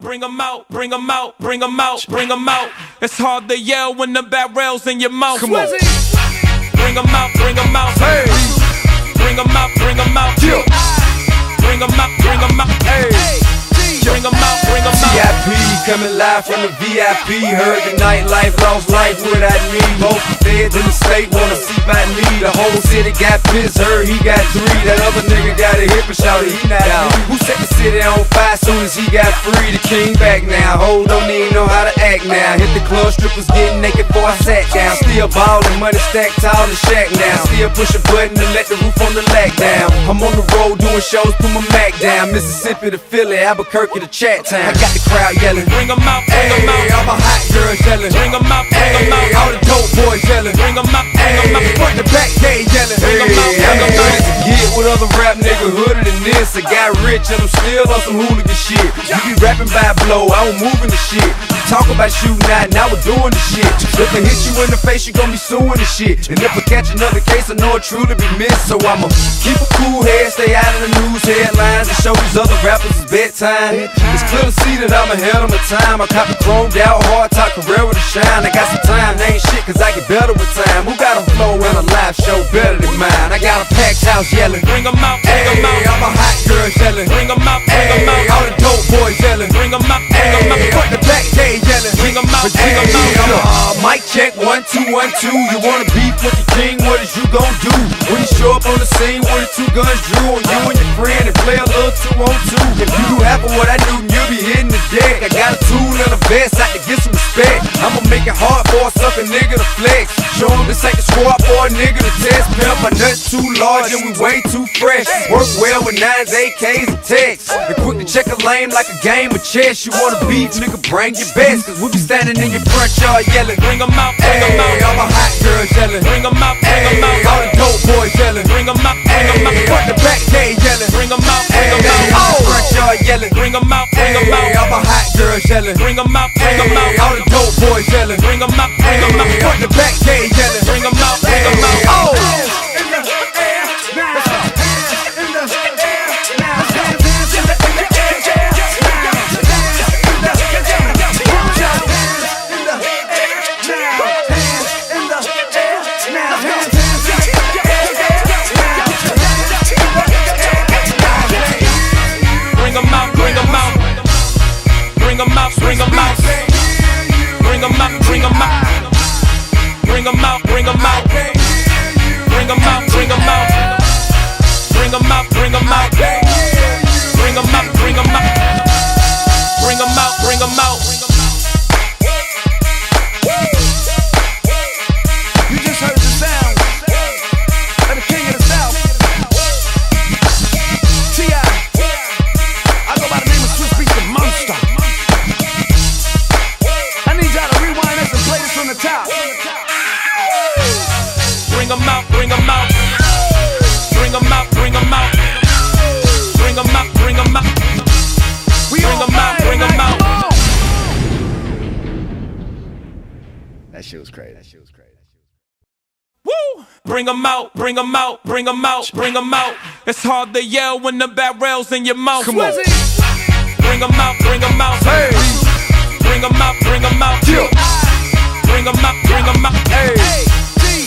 bring 'em out, bring 'em out, bring 'em out, bring 'em out. It's hard to yell when the barrel's in your mouth. Come on. Bring 'em out, bring 'em out. Hey. Bring 'em out, bring 'em out. Yeah. Bring 'em out, bring 'em out. Hey. Bring 'em out, bring 'em out. VIP coming live from the VIP. Heard the nightlife, lost life without me. Most feds in the state wanna see by me. The whole city got pissed, heard he got 3. That other nigga got a hip and shouted he not out. Who set the city on fire soon as he got free? The king back now, hoes don't even know how to act now. Hit the club, strippers getting naked before I sat down. Still ballin', money stacked tall in the shack now. Still push a button to let the roof on the lack down. I'm on the road doing shows, put my Mac down. Mississippi to Philly, Albuquerque to Chat Town. I got the crowd yelling, Bring 'em out, bring 'em out. all my hot girls yelling, Bring 'em out, bring 'em out. all the dope boys yelling, Bring 'em out, bring 'em out. front the back gate yelling, Bring 'em out, bring 'em I'm out. ready to get with other rap nigga hooded than this. I got rich and I'm still on some hooligan shit. You be rapping by blow, I don't move in the shit. Talk about shooting out, now we're doing the shit. If I hit you in the face, you gon' be suing the shit. And if I catch another case, I know it truly be missed. So I'ma keep a cool head, stay out of the news headlines, and show these other rappers it's bedtime. It's clear to see that I'm ahead of my time. I cop a chromed out, hard top career with a shine. I got some time, they ain't shit, cause I get better with time. Who got a flow and a live show better than mine? I got a packed house yelling, Bring 'em out, bring 'em out. all my hot girls yelling, Bring 'em out, bring 'em out. all the dope boys yelling, Bring 'em out, bring 'em out. front the back gate yelling, Bring 'em out, bring 'em out. mic check 1 2 1 2. You wanna beef with the king? What is you gon' do when you show up on the scene with the 2 guns drew on you and your friend and play a little 2 on 2? If you do half of what I do, you'll be hitting the deck. I got a tool and a vest, I can get some respect. I'ma make it hard for a sucker nigga to flex. Show him this ain't the squad for a nigga to test. Pimp my nuts too large and we way too fresh. Work well with 9s, AKs, and texts. And quick to check a lane like a game of chess. You wanna beef, nigga, bring your best. Cause we be standing in your front yard yelling, Bring 'em out, bring 'em out. all my hot girls yelling, Bring 'em out, bring 'em out. all the dope boys yelling, Bring 'em out, bring 'em out. front the back gate yelling, Bring 'em out, bring 'em out. front yard yelling, Bring 'em out, bring 'em out. all my hot girls yelling, Bring 'em out, bring 'em out. all the dope boys yelling, Bring 'em out, bring 'em out. front the back gate yelling, Bring 'em out, bring 'em out. Bring 'em out, bring 'em out. Bring 'em out, bring 'em out. Bring 'em out, bring 'em out. Bring 'em out, bring 'em out. Bring 'em out, bring 'em out. Bring 'em out, bring 'em out. Bring 'em out, bring 'em out. Bring 'em out, bring 'em out. You just heard the sound of the king of the South, T.I. I go by the name of Swiss Beats the Monster. I need y'all to rewind this and play this from the top. Bring 'em out, bring 'em out. Bring 'em out, bring 'em out. Bring 'em out, bring 'em out. We Bring 'em out, bring 'em out. That shit was crazy. That shit was crazy. Woo! Bring 'em out, bring 'em out, bring 'em out, bring 'em out. It's hard to yell when the barrel's in your mouth. Come on. Bring 'em out, bring 'em out. Hey. Bring 'em out, bring 'em out. Yeah. Bring 'em out, bring 'em out. Hey.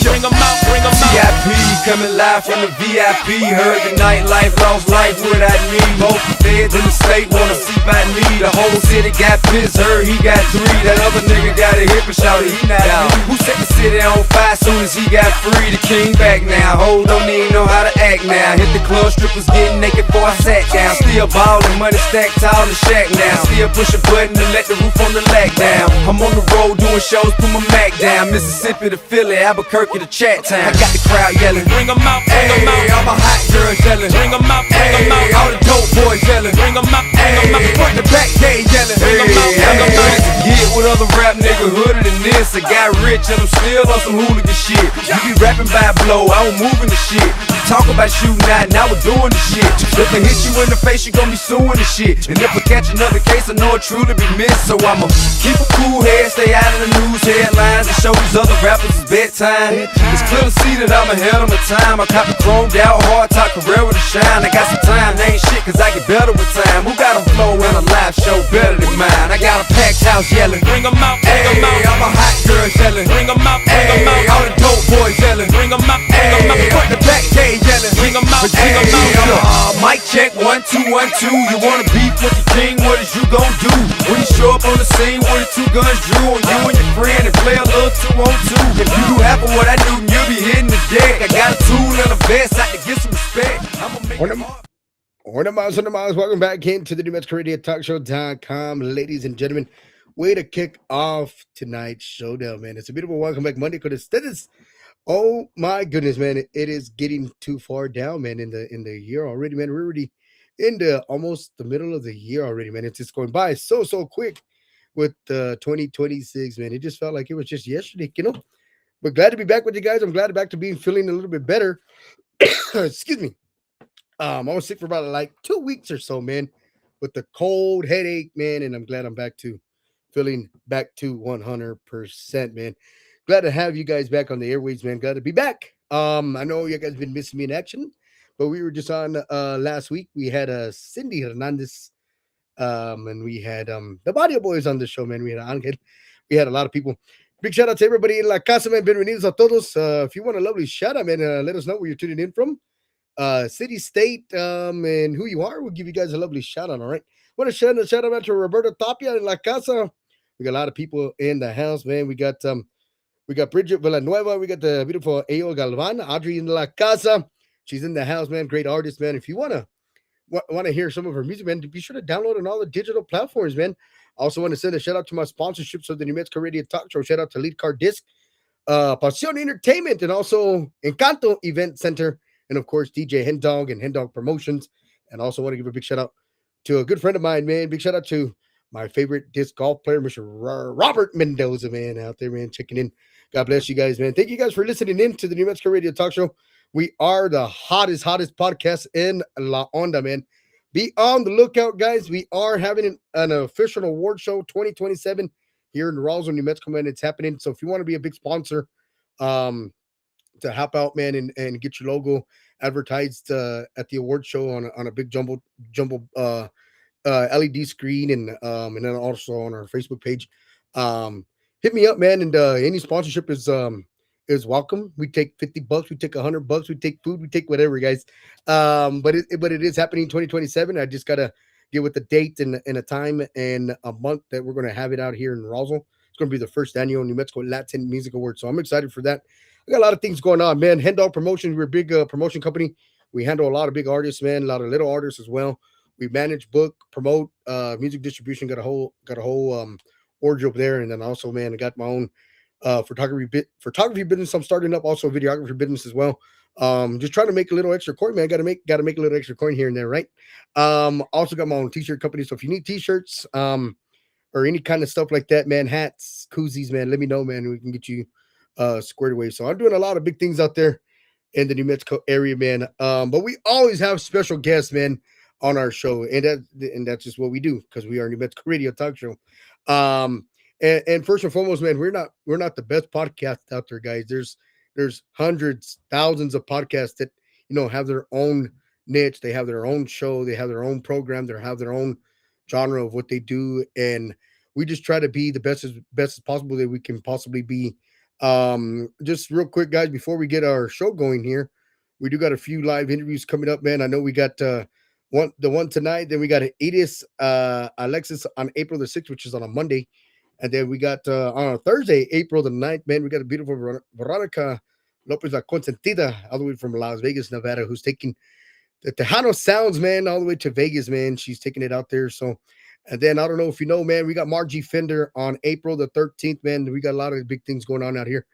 Bring 'em out, bring 'em out. VIP coming live from the VIP. Heard the nightlife, lost life without me. Most feds in the state wanna see by me. The whole city got pissed, heard he got 3. That other nigga got a hip and shouted he not out. Who set the city on fire soon as he got free? The king back now, hoes don't even know how to act now. Hit the club, strippers getting naked before I sat down. Still ballin', money stacked tall in the shack now. Still push a button to let the roof on the lack down. I'm on the road doing shows, put my Mac down. Mississippi to Philly, Albuquerque to Chat Town. I got the crowd yelling, Bring 'em out, bring 'em out. all my hot girls yelling, Bring 'em out, bring 'em out. all the dope boys yelling, Bring 'em out, bring 'em out. front the back gate yelling, Bring 'em out, bring 'em I'm ready out. to get with other rap nigga hooded than this. I got rich and I'm still on some hooligan shit. You be rapping by blow, I don't move in the shit. Talk about shooting out, now we're doing the shit. If I hit you in the face, you gon' be suing the shit. And if I catch another case, I know it truly be missed. So I'ma keep a cool head, stay out of the news headlines, and show these other rappers it's it's bedtime. It's clear to see that I'm ahead of my time. I copy chromed out, hard top career with a shine. I got some time, they ain't shit cause I get better with time. Who got a flow and a live show better than mine? I got a packed house yelling, Bring 'em out, bring 'em out. I'm a hot girl yelling, Bring 'em out, bring 'em out. all the dope boys yelling, Bring 'em out, bring 'em out. front the back cage yelling, Bring 'em out, bring 'em out. mic check 1 2 1 2. You wanna beef with the king? What is you gon' do when you show up on the scene with the two guns drew on you and your friend and play a little 2-on-2? If you do half of what I do, then you'll be hitting the deck. I got a tool and a vest, I can get some respect. I'ma make it hard. Order Miles, welcome back into the New Mexico Radio Talk Show.com, ladies and gentlemen. Way to kick off tonight's showdown, man. It's a beautiful welcome back Monday because this is, oh my goodness, man, it is getting too far down, man, in the year already, man. We're already into almost the middle of the year already, man. It's just going by so quick with 2026, man. It just felt like it was just yesterday, you know. But glad to be back with you guys. I'm glad to be back to being feeling a little bit better. Excuse me. I was sick for about like 2 weeks or so, man, with the cold headache, man, and I'm glad I'm back to feeling back to 100%, man. Glad to have you guys back on the airwaves, man. Glad to be back. I know you guys been missing me in action, but we were just on last week. We had Cindy Hernandez, and we had the Barrio Boys on the show, man. We had Angel. We had a lot of people. Big shout out to everybody in La Casa, man. Bienvenidos a todos. If you want a lovely shout out, man, let us know where you're tuning in from. City, state, and who you are. We'll give you guys a lovely shout out. All right. Want to shout out to Roberto Tapia in La Casa. We got a lot of people in the house, man. We got Bridget Villanueva. We got the beautiful Ayo Galvan, Audrey in La Casa. She's in the house, man. Great artist, man. If you want to hear some of her music, man, be sure to download on all the digital platforms, man. I also want to send a shout out to my sponsorships of the New Mexico Radio Talk Show. Shout out to Lead Car Disc, Pasión Entertainment, and also Encanto Event Center. And of course, DJ Hendog and Hendog Promotions. And also want to give a big shout out to a good friend of mine, man. Big shout out to my favorite disc golf player, Mr. Robert Mendoza, man, out there, man, checking in. God bless you guys, man. Thank you guys for listening in to the New Mexico Radio Talk Show. We are the hottest podcast in La Onda, man. Be on the lookout, guys. We are having an official award show 2027 here in Roswell, New Mexico, man. It's happening. So if you want to be a big sponsor, to help out, man, and get your logo advertised at the award show on a big jumbo LED screen and then also on our Facebook page. Hit me up, man, and any sponsorship is welcome. We take $50, we take $100, we take food, we take whatever, guys. But it is happening in 2027. I just gotta get with the date and a time and a month that we're gonna have it out here in Roswell. It's gonna be the first annual New Mexico Latin Music Award, so I'm excited for that. We got a lot of things going on, man. Hendog Promotions, we're a big promotion company. We handle a lot of big artists, man, a lot of little artists as well. We manage, book, promote, music distribution. Got a whole wardrobe there, and then also, man, I got my own photography business. I'm starting up also a videography business as well. Just trying to make a little extra coin, man. Got to make a little extra coin here and there, right? Also got my own t-shirt company. So if you need t-shirts, or any kind of stuff like that, man, hats, koozies, man, let me know, man. We can get you squared away. So I'm doing a lot of big things out there in the New Mexico area, man. But we always have special guests, man, on our show, and that's just what we do because we are New Mexico Radio Talk Show. And first and foremost, man, we're not the best podcast out there, guys. There's hundreds, thousands of podcasts that have their own niche, they have their own show, they have their own program, they have their own genre of what they do, and we just try to be the best as possible that we can possibly be. Just real quick, guys, before we get our show going here, we do got a few live interviews coming up, man. I know we got the one tonight, then we got Edis Alexis on April the 6th, which is on a Monday, and then we got on a Thursday, April the 9th, man, we got a beautiful Veronica Lopez La Consentida all the way from Las Vegas, Nevada, who's taking the Tejano sounds, man, all the way to Vegas, man. She's taking it out there. So, and then I don't know if you know, man, we got Margie Fender on April the 13th, man. We got a lot of big things going on out here.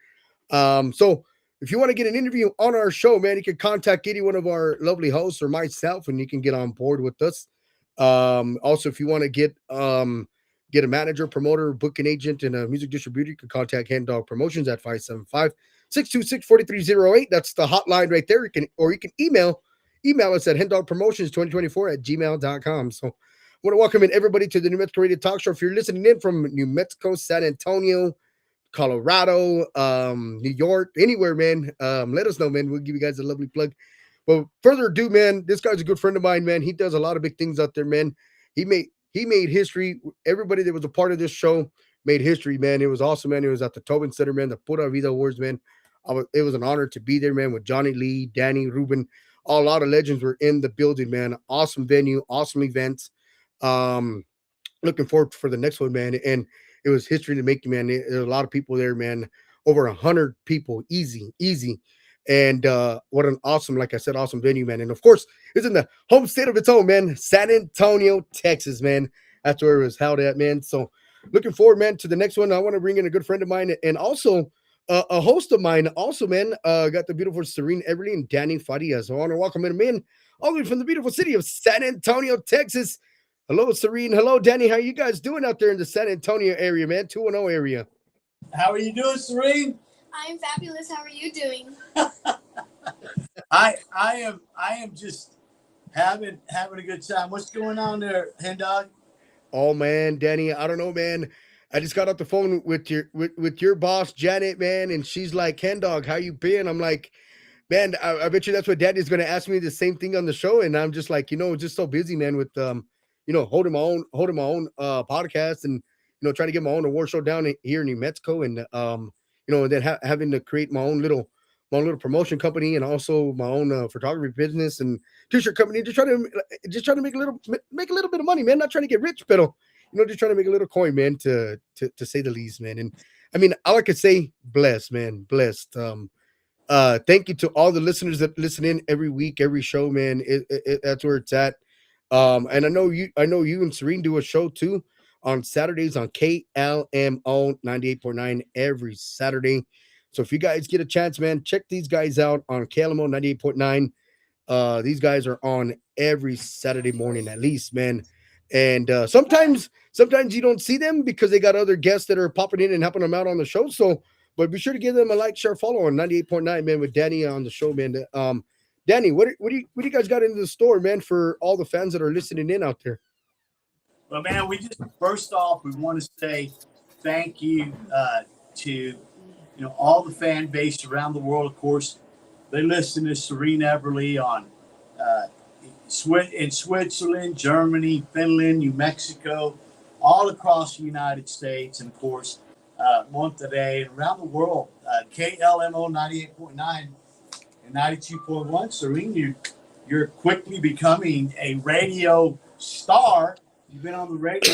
So if you want to get an interview on our show, man, you can contact any one of our lovely hosts or myself, and you can get on board with us. Also, if you want to get a manager, promoter, booking agent, and a music distributor, you can contact Hendog Promotions at 575-626-4308. That's the hotline right there. You can email us at hendogpromotions2024@gmail.com. So I want to welcome in everybody to the New Mexico Radio Talk Show. If you're listening in from New Mexico, San Antonio, Colorado, New York, anywhere, man. Let us know, man. We'll give you guys a lovely plug. But further ado, man, this guy's a good friend of mine, man. He does a lot of big things out there, man. He made history. Everybody that was a part of this show made history, man. It was awesome, man. It was at the Tobin Center, man. The Pura Vida Awards, man. It was an honor to be there, man, with Johnny Lee, Danny, Ruben. A lot of legends were in the building, man. Awesome venue, awesome events. Um, Looking forward for the next one, man. And it was history to make, man. There were a lot of people there, man. Over 100 people, easy, easy. And what an awesome, like I said, awesome venue, man. And of course, it's in the home state of its own, man. San Antonio, Texas, man. That's where it was held at, man. So looking forward, man, to the next one. I want to bring in a good friend of mine and also a host of mine, also, man. Got the beautiful Serene Everly and Danny Farias. I want to welcome him in all the way from the beautiful city of San Antonio, Texas. Hello, Serene. Hello, Danny. How you guys doing out there in the San Antonio area, man? 210 area. How are you doing, Serene? I'm fabulous. How are you doing? I am just having a good time. What's going on there, Hen Dog? Oh man, Danny, I don't know, man. I just got off the phone with your boss, Janet, man, and she's like, "Ken Dog, how you been?" I'm like, man, I bet you that's what Daddy's gonna ask me the same thing on the show, and I'm just like, just so busy, man, with holding my own podcast and trying to get my own award show down here in New Mexico, and and then having to create my own little promotion company and also my own photography business and t-shirt company, just trying to make a little bit of money, man. Not trying to get rich, but just trying to make a little coin, man, to say the least, man. And I mean, all I could say, blessed, man, blessed. Thank you to all the listeners that listen in every week, every show, man. That's where it's at. And I know you and Serene do a show too on Saturdays on KLMO 98.9 every Saturday. So if you guys get a chance, man, check these guys out on KLMO 98.9. These guys are on every Saturday morning at least, man. And sometimes you don't see them because they got other guests that are popping in and helping them out on the show. So, but be sure to give them a like, share, follow on 98.9, man, with Danny on the show, man. Danny, what do you guys got into the store, man, for all the fans that are listening in out there? Well, man, first off, we want to say thank you to all the fan base around the world. Of course, they listen to Serene Everly on in Switzerland, Germany, Finland, New Mexico, all across the United States, and of course, Monterrey and around the world. KLMO 98.9 and 92.1. Serene, you're quickly becoming a radio star. You've been on the radio,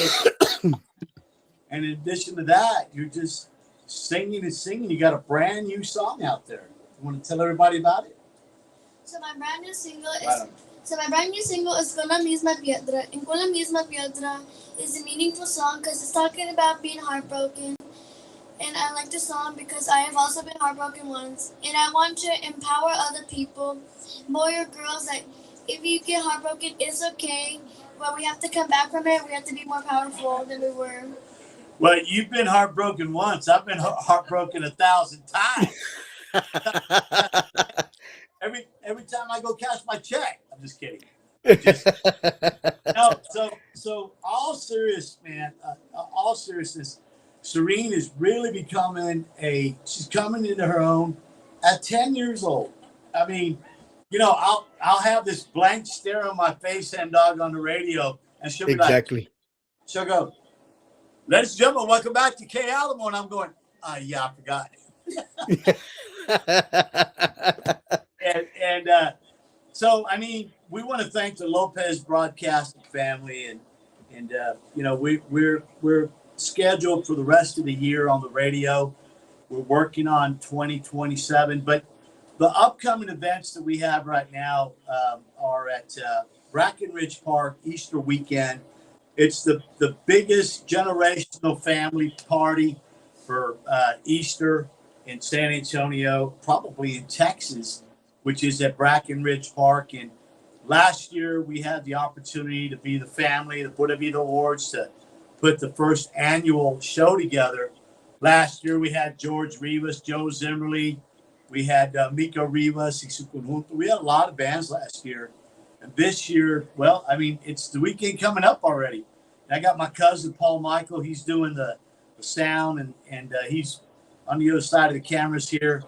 and in addition to that, you're just singing and singing. You got a brand new song out there. You want to tell everybody about it? So my brand new single is Con la misma piedra. And Con la misma piedra is a meaningful song because it's talking about being heartbroken. And I like the song because I have also been heartbroken once. And I want to empower other people, boy or girls, that if you get heartbroken, it's okay. But we have to come back from it. We have to be more powerful than we were. Well, you've been heartbroken once. I've been heartbroken 1,000 times. every time I go cash my check. I'm just kidding. So all serious, man. All seriousness, Serene is really she's coming into her own at 10 years old. I mean, I'll have this blank stare on my face and dog on the radio, and she'll be exactly. She'll go, "Ladies and gentlemen, welcome back to K Alamo," and I'm going, yeah, I forgot. So I mean, we want to thank the Lopez Broadcasting family, and we're scheduled for the rest of the year on the radio. We're working on 2027, but the upcoming events that we have right now are at Brackenridge Park Easter weekend. It's the biggest generational family party for Easter in San Antonio, probably in Texas, which is at Brackenridge Park. And last year we had the opportunity to be the family, the Pura Vida Awards, to put the first annual show together. Last year we had George Rivas, Joe Zimmerly, we had Miko Rivas, we had a lot of bands last year. And this year, well, I mean, it's the weekend coming up already. And I got my cousin Paul Michael. He's doing the sound, and he's on the other side of the cameras here.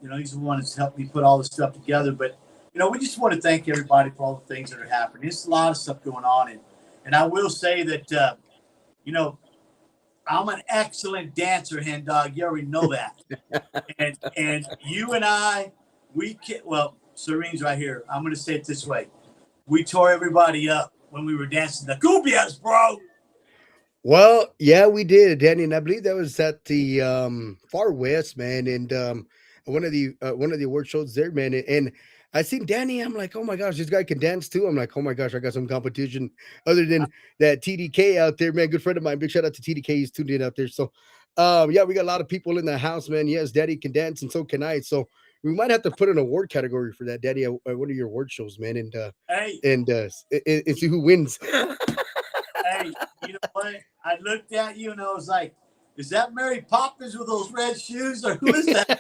He's the one that's helped me put all this stuff together. But, we just want to thank everybody for all the things that are happening. There's a lot of stuff going on. And I will say that, I'm an excellent dancer, Hen Dog. You already know that. and you and I, Serene's right here. I'm going to say it this way. We tore everybody up when we were dancing the cumbias, bro. Well, yeah, we did, Danny, and I believe that was at the Far West, man, and one of the award shows there, man. And I seen Danny, I'm like, oh my gosh, this guy can dance too. I'm like, oh my gosh, I got some competition other than that TDK out there, man. Good friend of mine. Big shout out to TDK. He's tuned in out there. So, yeah, we got a lot of people in the house, man. Yes, Daddy can dance, and so can I. So we might have to put an award category for that, Daddy, at one of your award shows, man, and see who wins. Hey, you know what? I looked at you and I was like, is that Mary Poppins with those red shoes, or who is that?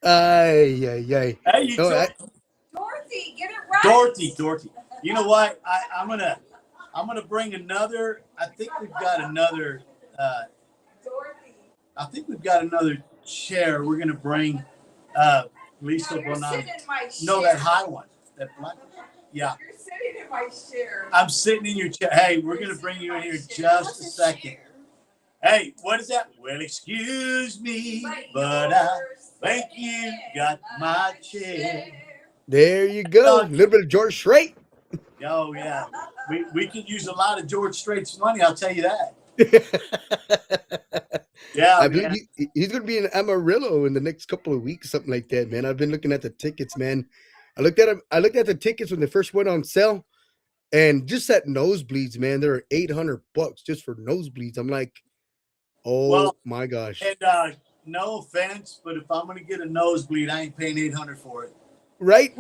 Hey, you Dorothy, get it right. Dorothy. You know what? I'm gonna bring another. I think we've got another. Dorothy. I think we've got another chair. We're gonna bring Lisa Bonanni. No, that high one. That black. Yeah. You're sitting in my chair. I'm sitting in your chair. Hey, we're gonna bring you in here just a second. Hey, what is that? Well, excuse me, but I think you got my chair. There you go. A little bit of George Strait. Oh, yeah. We could use a lot of George Strait's money, I'll tell you that. Yeah, I believe he's going to be in Amarillo in the next couple of weeks, something like that, man. I've been looking at the tickets, man. I looked at the tickets when they first went on sale, and just at nosebleeds, man, they're $800 just for nosebleeds. I'm like, my gosh. And no offense, but if I'm going to get a nosebleed, I ain't paying $800 for it. Right?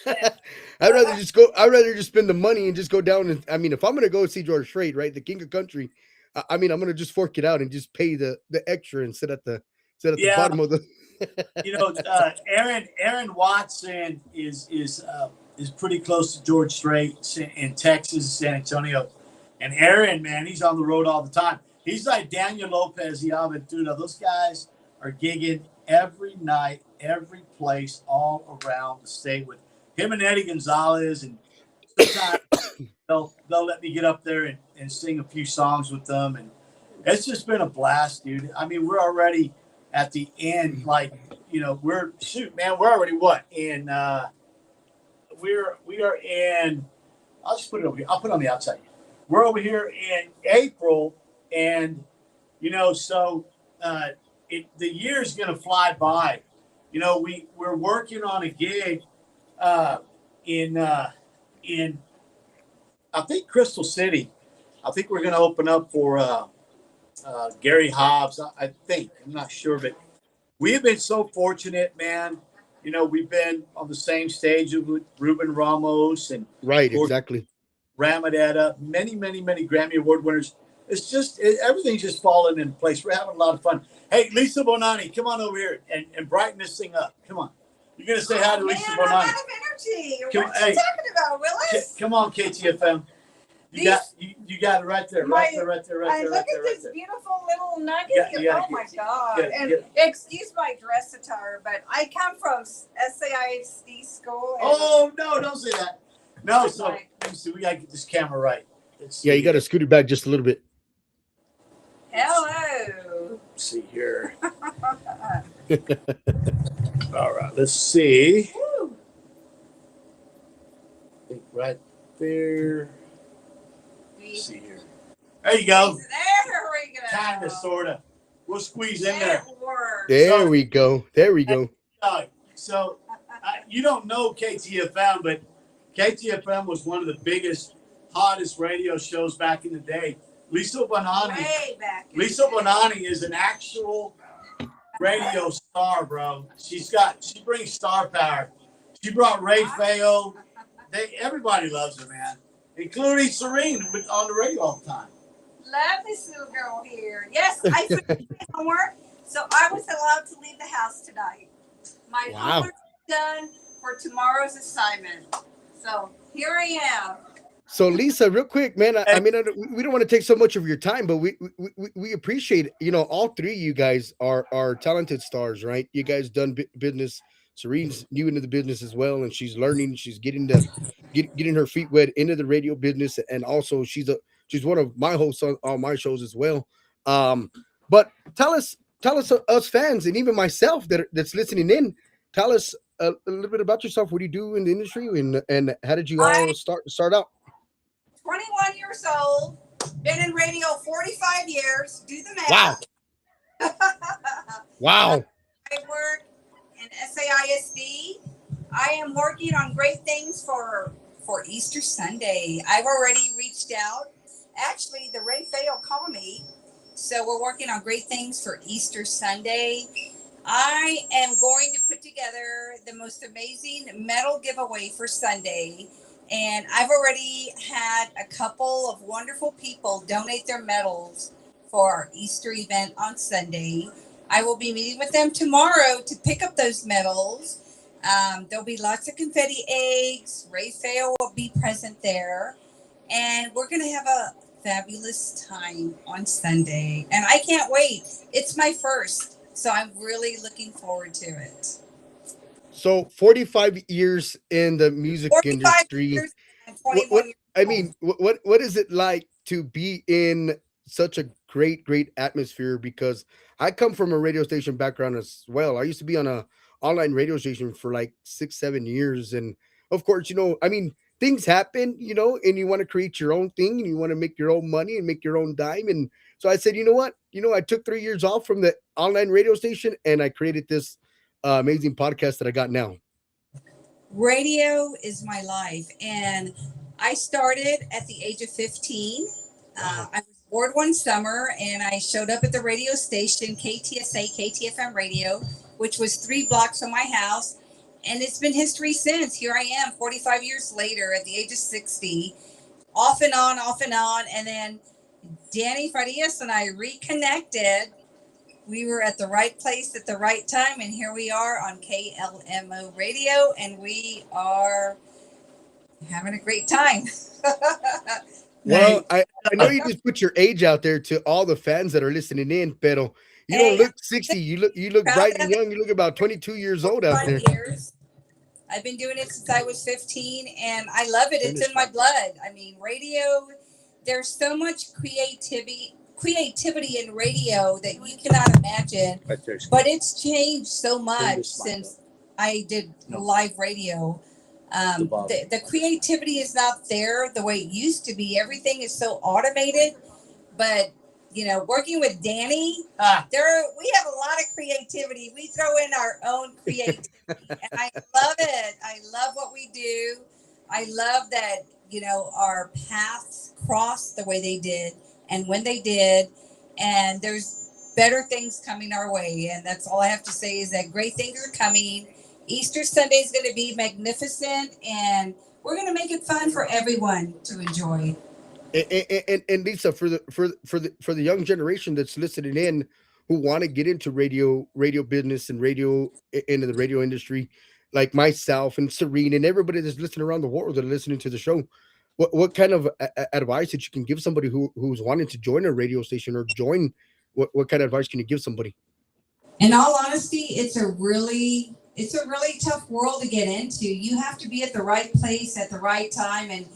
I'd rather just spend the money and just go down. And I mean, if I'm going to go see George Strait, right, the King of Country, I mean, I'm going to just fork it out and just pay the extra and sit at the bottom of the. Aaron Watson is pretty close to George Strait in Texas, San Antonio, and Aaron, man, he's on the road all the time. He's like Daniel Lopez, the Aventura. Those guys are gigging every night, every place, all around the state with him and Eddie Gonzalez. And sometimes they'll let me get up there and sing a few songs with them. And it's just been a blast, dude. I mean, we're already at the end. Like, we're already what? In we are in, I'll just put it over here. I'll put it on the outside. We're over here in April. And, so the year's going to fly by. We're working on a gig in I think Crystal City. I think we're going to open up for Gary Hobbs. I think. I'm not sure, but we have been so fortunate, man. We've been on the same stage with Ruben Ramos and right, exactly. Ramadetta, many, many, many Grammy Award winners. It's just everything's just falling in place. We're having a lot of fun. Hey, Lisa Bonanni, come on over here and brighten this thing up. Come on. You're going to say hi to Lisa Bonanni. I'm out of energy. What are you talking about, Willis? Come on, KTFM. You got it right there. Right there. Look at this beautiful little nugget. Oh, my God. Excuse my dress attire, but I come from SAIC school. Oh, no, don't say that. No, so let me see. We got to get this camera right. Yeah, you got to scoot it back just a little bit. Hello. Let's see here. All right, let's see. Woo. I think right there. Let's see here. There you go. There we go. Kind of, sort of. We'll squeeze in there. There we go. So you don't know KTFM, but KTFM was one of the biggest, hottest radio shows back in the day. Lisa Bonanni is an actual radio star, bro. She brings star power. She brought Ray Feo. Everybody loves her, man, including Serene on the radio all the time. Love this little girl here. Yes, I finished my homework, so I was allowed to leave the house tonight. My homework is done for tomorrow's assignment. So here I am. So Lisa, real quick, man. I Hey, mean, we don't want to take so much of your time, but we appreciate, all three of you guys are talented stars, right? You guys done business. Serene's new into the business as well, and she's learning. She's getting her feet wet into the radio business, and also she's one of my hosts on my shows as well. Um, but tell us us fans, and even myself that's listening in, tell us a little bit about yourself. What do you do in the industry, and how did you I'm all start out? 21 years old, been in radio 45 years. Do the Wow. math. Wow. I work in SAISD. I am working on great things for Easter Sunday. I've already reached out. Actually, the Ray Fay'll call me. So we're working on great things for Easter Sunday. I am going to put together the most amazing medal giveaway for Sunday. And I've already had a couple of wonderful people donate their medals for our Easter event on Sunday. I will be meeting with them tomorrow to pick up those medals. There'll be lots of confetti eggs. Ray Fayo will be present there. And we're going to have a fabulous time on Sunday. And I can't wait. It's my first. So I'm really looking forward to it. So 45 years in the music 45 industry. years and What 21 years I old. mean, what is it like to be in such a great atmosphere? Because I come from a radio station background as well. I used to be on a online radio station for like 6 7 years, and of course, I mean, things happen, and you want to create your own thing, and you want to make your own money and make your own dime. And so I said, you know what, I took 3 years off from the online radio station, and I created this amazing podcast that I got now. Radio is my life. And I started at the age of 15. Wow. I was bored one summer and I showed up at the radio station, KTFM radio, which was 3 blocks from my house. And it's been history since. Here I am 45 years later at the age of 60, off and on, off and on. And then Danny Farias and I reconnected. We were at the right place at the right time, and here we are on KLMO Radio, and we are having a great time. Well, I know you just put your age out there to all the fans that are listening in, pero you don't look 60. You look bright and young. You look about 22 years old out there. Years. I've been doing it since I was 15, and I love it. It's in my blood. I mean, radio, there's so much creativity in radio that you cannot imagine, but it's changed so much since I did live radio. The creativity is not there the way it used to be. Everything is so automated, but working with Danny, we have a lot of creativity. We throw in our own creativity, and I love it. I love what we do. I love that our paths crossed the way they did and when they did, and there's better things coming our way. And that's all I have to say is that great things are coming. Easter Sunday is going to be magnificent, and we're going to make it fun for everyone to enjoy. And Lisa, for the young generation that's listening in, who want to get into radio business and into the radio industry, like myself and Serene and everybody that's listening around the world that are listening to the show, what kind of advice that you can give somebody who's wanting to join a radio station or join? What kind of advice can you give somebody? In all honesty, it's a really tough world to get into. You have to be at the right place at the right time. And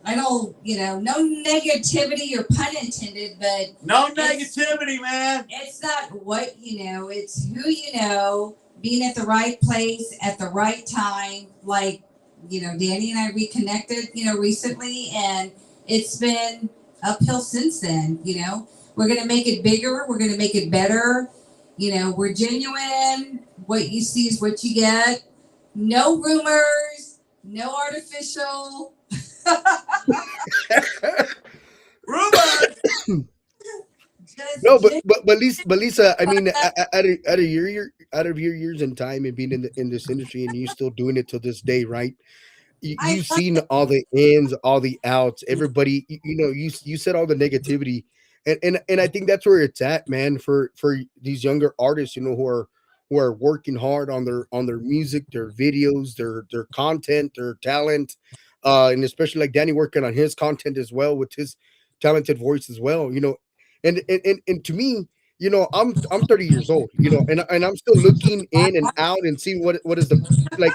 I know, no negativity or pun intended, but no negativity, man. It's not what it's who being at the right place at the right time. Like, Danny and I reconnected, recently, and it's been uphill since then. We're going to make it bigger. We're going to make it better. We're genuine. What you see is what you get. No rumors, no artificial. Rumors. No, but Lisa, I mean, out of your years in time and being in this industry, and you still doing it to this day, right? You've seen all the ins, all the outs. Everybody, you said all the negativity, and I think that's where it's at, man. For these younger artists, who are working hard on their music, their videos, their content, their talent. and especially like Danny working on his content as well with his talented voice as well. And to me, I'm 30 years old, and I'm still looking in and out and seeing what is the like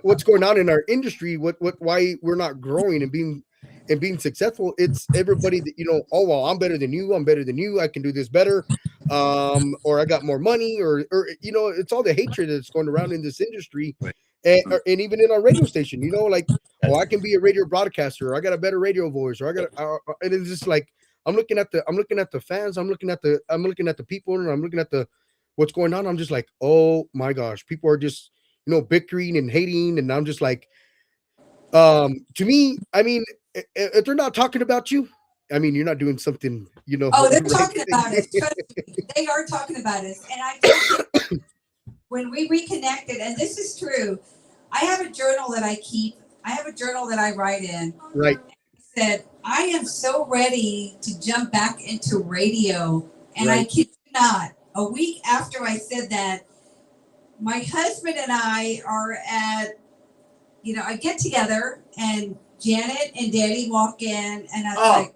what's going on in our industry, what why we're not growing and being successful. It's everybody that oh well, I'm better than you, I can do this better, or I got more money, or it's all the hatred that's going around in this industry, and even in our radio station, like, oh, I can be a radio broadcaster, or I got a better radio voice, or I got and it's just like I'm looking at the fans, I'm looking at the people, and I'm looking at the what's going on. I'm just like, oh my gosh, people are just bickering and hating, and I'm just like, to me, I mean, if they're not talking about you, I mean, you're not doing something, Oh, they're right. talking about us. Trust me, they are talking about us. And I told you, when we reconnected, and this is true, I have a journal that I keep. I have a journal that I write in. Right. Said, I am so ready to jump back into radio. And I Right. kid you not, a week after I said that, my husband and I are at, a get together, and Janet and Daddy walk in, and I was Oh, like,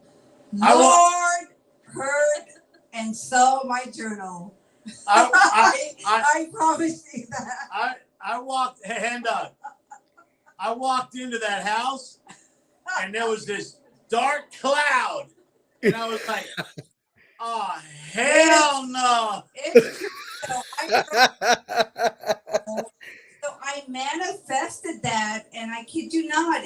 I wa- Lord heard and saw my journal. I promise you that. I walked, hand up. I walked into that house, and there was this dark cloud, and I was like, "Oh hell no!" It's true. So I manifested that, and I kid you not,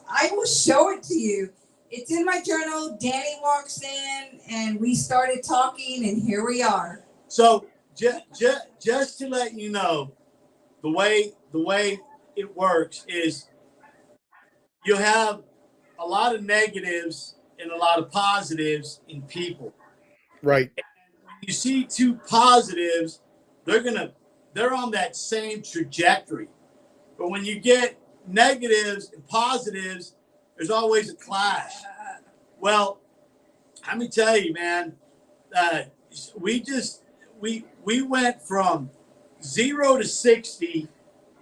I will show it to you. It's in my journal. Danny walks in, and we started talking, and here we are. So just to let you know, the way it works is you have a lot of negatives and a lot of positives in people. Right. When you see two positives, they're on that same trajectory. But when you get negatives and positives, there's always a clash. Well, let me tell you, man, we went from 0 to 60,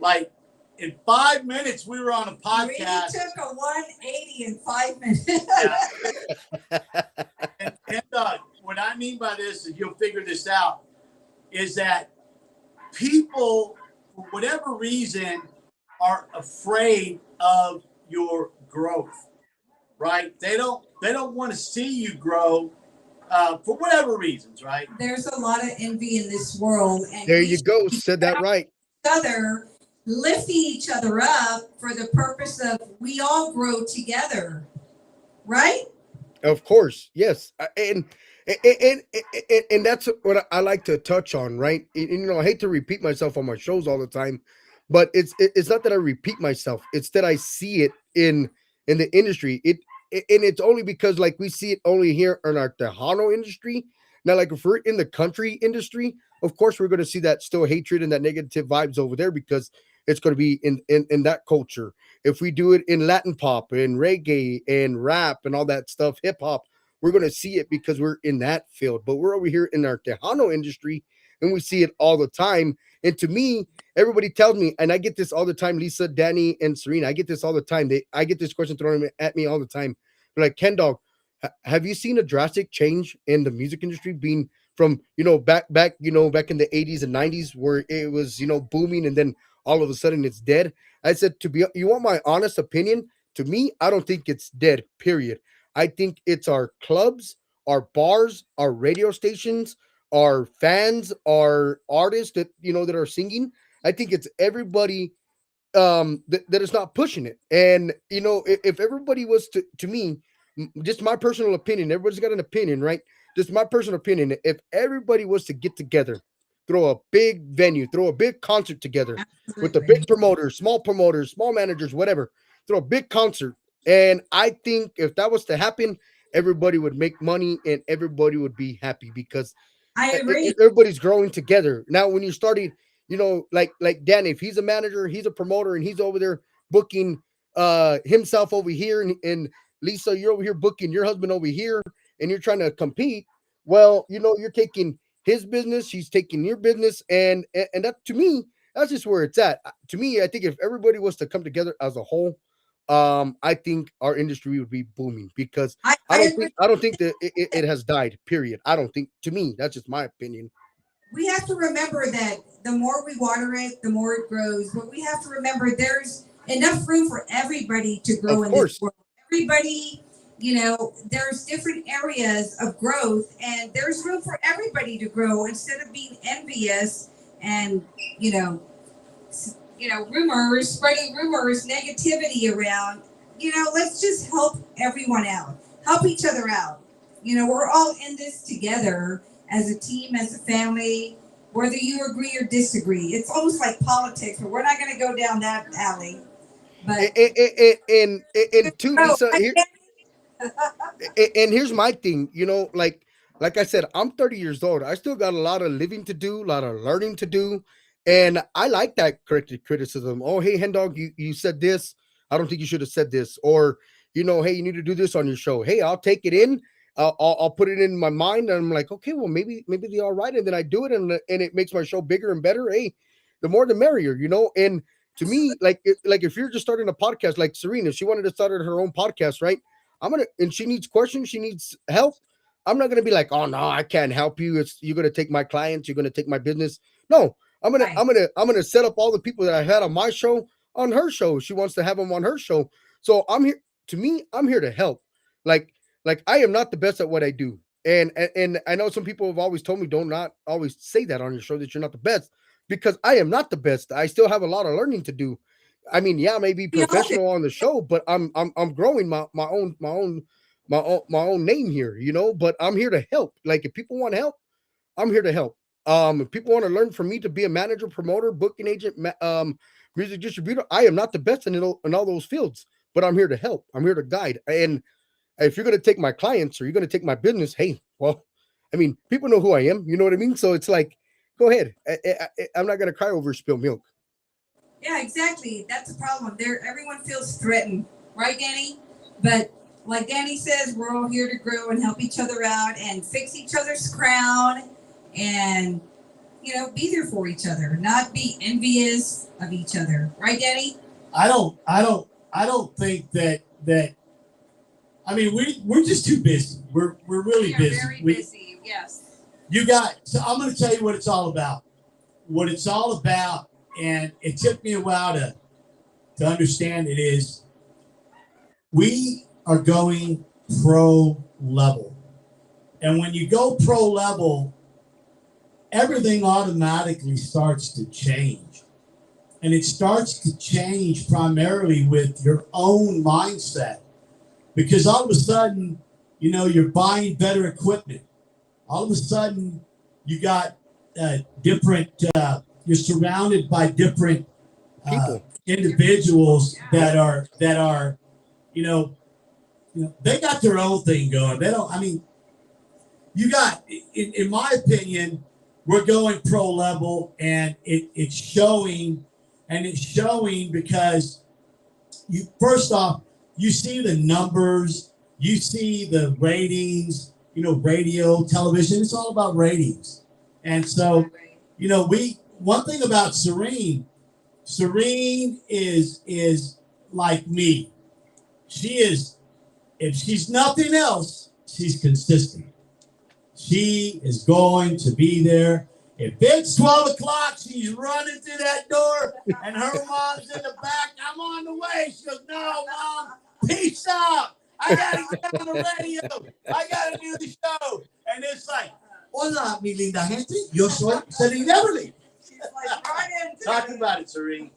like in 5 minutes. We were on a podcast. We took a 180 in 5 minutes. And what I mean by this is, you'll figure this out, is that people, for whatever reason, are afraid of your growth, right? They don't want to see you grow for whatever reasons, right? There's a lot of envy in this world, and There you go. Said that right. other lifting each other up for the purpose of we all grow together, right? Of course, yes, and that's what I like to touch on, right? I hate to repeat myself on my shows all the time, but it's not that I repeat myself; it's that I see it in the industry. And it's only because like we see it only here in our Tejano industry. Now, like if we're in the country industry, of course we're going to see that still hatred and that negative vibes over there because it's going to be in that culture. If we do it in Latin pop and reggae and rap and all that stuff, hip hop, we're going to see it because we're in that field. But we're over here in our Tejano industry and we see it all the time. And to me, everybody tells me, and I get this all the time, Lisa, Danny, and Serena, I get this all the time. I get this question thrown at me all the time. They're like, Ken Dog, have you seen a drastic change in the music industry being from, back in the 80s and 90s where it was, booming and then all of a sudden it's dead? I said, you want my honest opinion? To me, I don't think it's dead, period. I think it's our clubs, our bars, our radio stations, our fans, our artists that are singing. I think it's everybody that is not pushing it. And if everybody was to me, just my personal opinion, everybody's got an opinion, right? Just my personal opinion. If everybody was to get together, throw a big venue, throw a big concert together with the big promoters, small managers, whatever, throw a big concert. And I think if that was to happen, everybody would make money and everybody would be happy because I agree. everybody's growing together. Now, when you started, like Danny, if he's a manager, he's a promoter, and he's over there booking himself over here, and Lisa, you're over here booking your husband over here, and you're trying to compete. Well, you're taking his business, she's taking your business, and that, to me, that's just where it's at. To me, I think if everybody was to come together as a whole, I think our industry would be booming because I I don't think that it has died. Period. I don't think. To me, that's just my opinion. we have to remember that the more we water it, the more it grows. But we have to remember there's enough room for everybody to grow Of in course. this world. Everybody, there's different areas of growth, and there's room for everybody to grow instead of being envious and rumors, spreading rumors, negativity around. Let's just help everyone out, help each other out. We're all in this together as a team, as a family, whether you agree or disagree. It's almost like politics, but we're not going to go down that alley. But And two, oh, Lisa, here, and here's my thing. Like I said, I'm 30 years old. I still got a lot of living to do, a lot of learning to do, and I like that corrective criticism. Oh, hey, Hen Dog, you said this. I don't think you should have said this. Or hey, you need to do this on your show. Hey, I'll take it in. I'll put it in my mind, and I'm like, okay, well, maybe they're all right, and then I do it, and it makes my show bigger and better. Hey, the more the merrier, And to me, like if you're just starting a podcast, like Serene, if she wanted to start her own podcast, right? And she needs questions, she needs help. I'm not gonna be like, oh no, I can't help you. You're gonna take my clients, you're gonna take my business. No, I'm gonna set up all the people that I had on my show on her show. She wants to have them on her show. So I'm here. To me, I'm here to help. Like I am not the best at what I do. And I know some people have always told me don't not always say that on your show that you're not the best, because I am not the best. I still have a lot of learning to do. I mean, yeah, maybe professional on the show, but I'm growing my own name here, but I'm here to help. Like if people want help, I'm here to help. If people want to learn from me to be a manager, promoter, booking agent, music distributor, I am not the best in all those fields, but I'm here to help. I'm here to guide. And if you're going to take my clients or you're going to take my business, hey, well, I mean, people know who I am. You know what I mean? So it's like, go ahead. I'm not going to cry over spilled milk. yeah, exactly. That's the problem. Everyone feels threatened, right, Danny? But like Danny says, we're all here to grow and help each other out and fix each other's crown, and be there for each other, not be envious of each other, right, Danny? I don't think that. I mean, we're just too busy. We're really busy. Very busy. Yes. So I'm going to tell you what it's all about. What it's all about, and it took me a while to understand it, is we are going pro level. And when you go pro level, everything automatically starts to change. And it starts to change primarily with your own mindset. Because all of a sudden, you're buying better equipment. All of a sudden, you got different, you're surrounded by different individuals that are, they got their own thing going. In my opinion, we're going pro level, and it's showing because first off, you see the numbers, you see the ratings, radio, television, it's all about ratings. And so, one thing about Serene is like me. She is, if she's nothing else, she's consistent. She is going to be there. If it's 12 o'clock, she's running through that door, and her mom's in the back. I'm on the way. She goes, no, Mom, peace out. I got to get on the radio. I got to do the show. And it's like, hola, mi linda gente. Yo soy Serene Everly. She's like, right into Talk about it, Serene.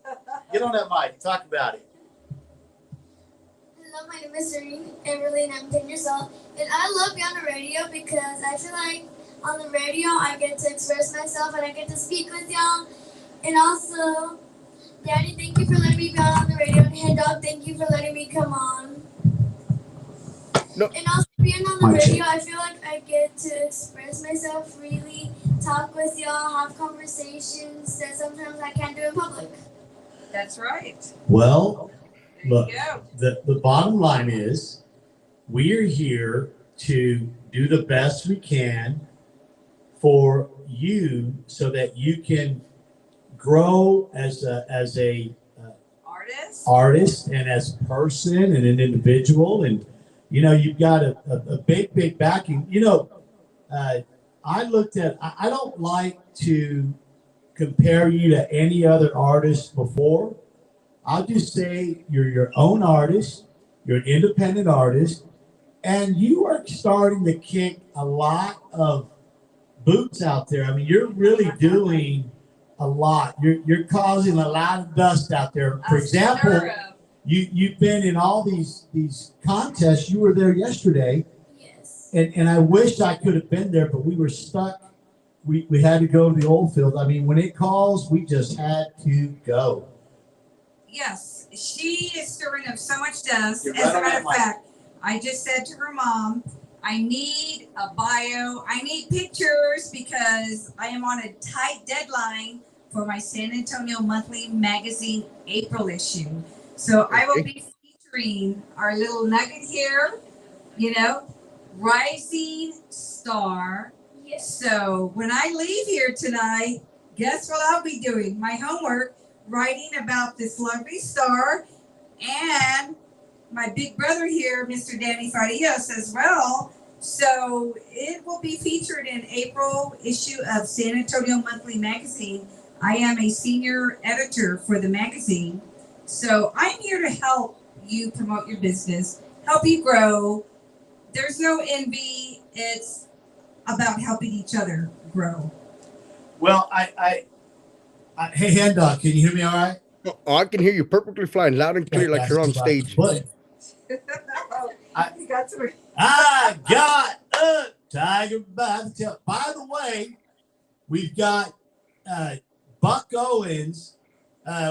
Get on that mic. Talk about it. Hello, my name is Serene Everly, and I'm 10 years old. And I love being on the radio because I feel like on the radio I get to express myself and I get to speak with y'all. And also, Daddy, thank you for letting me be on the radio. And Hen Dog, thank you for letting me come on. No. And also, being on the radio, I feel like I get to express myself freely, talk with y'all, have conversations that sometimes I can't do in public. That's right. Well, look, go. the bottom line is we are here to do the best we can for you so that you can grow as a artist and as a person and an individual. And, you know, you've got a big backing. You know, I looked at, I don't like to compare you to any other artist before. I'll just say you're your own artist, you're an independent artist, and you are starting to kick a lot of boots out there. I mean, you're really doing a lot. You're causing a lot of dust out there. For example, you've been in all these contests. You were there yesterday. Yes. And I wish I could have been there, but we were stuck. We had to go to the old field. I mean, when it calls, we just had to go. Yes, she is stirring up so much dust. You're As right a on matter that of mic. fact, I just said to her mom, I need a bio. I need pictures because I am on a tight deadline for my San Antonio Monthly Magazine April issue. So I will be featuring our little nugget here, you know, rising star. Yes. So when I leave here tonight, guess what I'll be doing? My homework, writing about this lovely star, and my big brother here, Mr. Danny Farias, as well. So it will be featured in April issue of San Antonio Monthly Magazine. I am a senior editor for the magazine. So I'm here to help you promote your business, help you grow. There's no envy. It's about helping each other grow. Well, hey, Hen Dog, can you hear me all right? Oh, I can hear you perfectly fine, loud and clear, like you're on stage. But You got to. I got a tiger by the tail. By the way, we've got Buck Owens.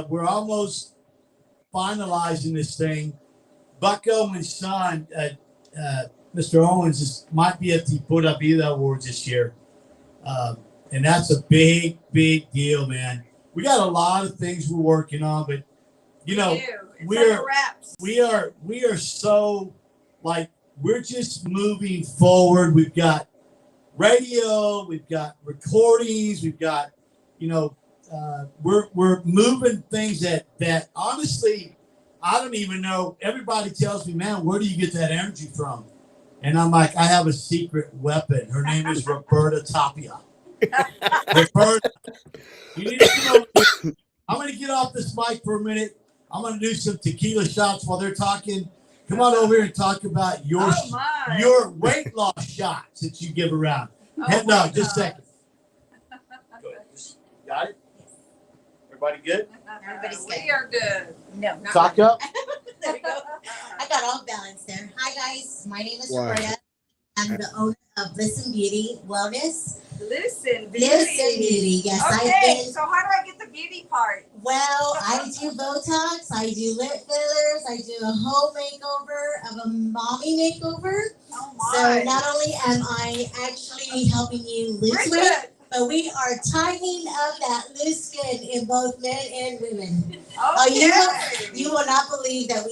We're almost finalizing this thing. Buck Owens' son, Mr. Owens, might be at the Pura Vida Awards this year. And that's a big deal, man. We got a lot of things we're working on, but you know, we are so like we're just moving forward. We've got radio, we've got recordings, we've got, you know, we're moving things that honestly I don't even know. Everybody tells me, man, where do you get that energy from? And I'm like, I have a secret weapon. Her name is Roberta Tapia. Roberta, you need to come over. I'm going to get off this mic for a minute. I'm going to do some tequila shots while they're talking. Come on over here and talk about your weight loss shots that you give around. Head dog, just a second. Got it? Everybody good? Everybody's good. We are good. No, not Talk up. There we go. I got all balanced there. Hi guys, my name is Wow. Roberta. I'm the owner of Bliss and Beauty Wellness. Listen, Bliss and Beauty, yes. Okay, so how do I get the beauty part? Well, I do Botox, I do lip fillers, I do a whole makeover of a mommy makeover. Oh my. So not only am I actually helping you lose We're weight, good. but we are tightening up that loose skin in both men and women. Okay. You will not believe that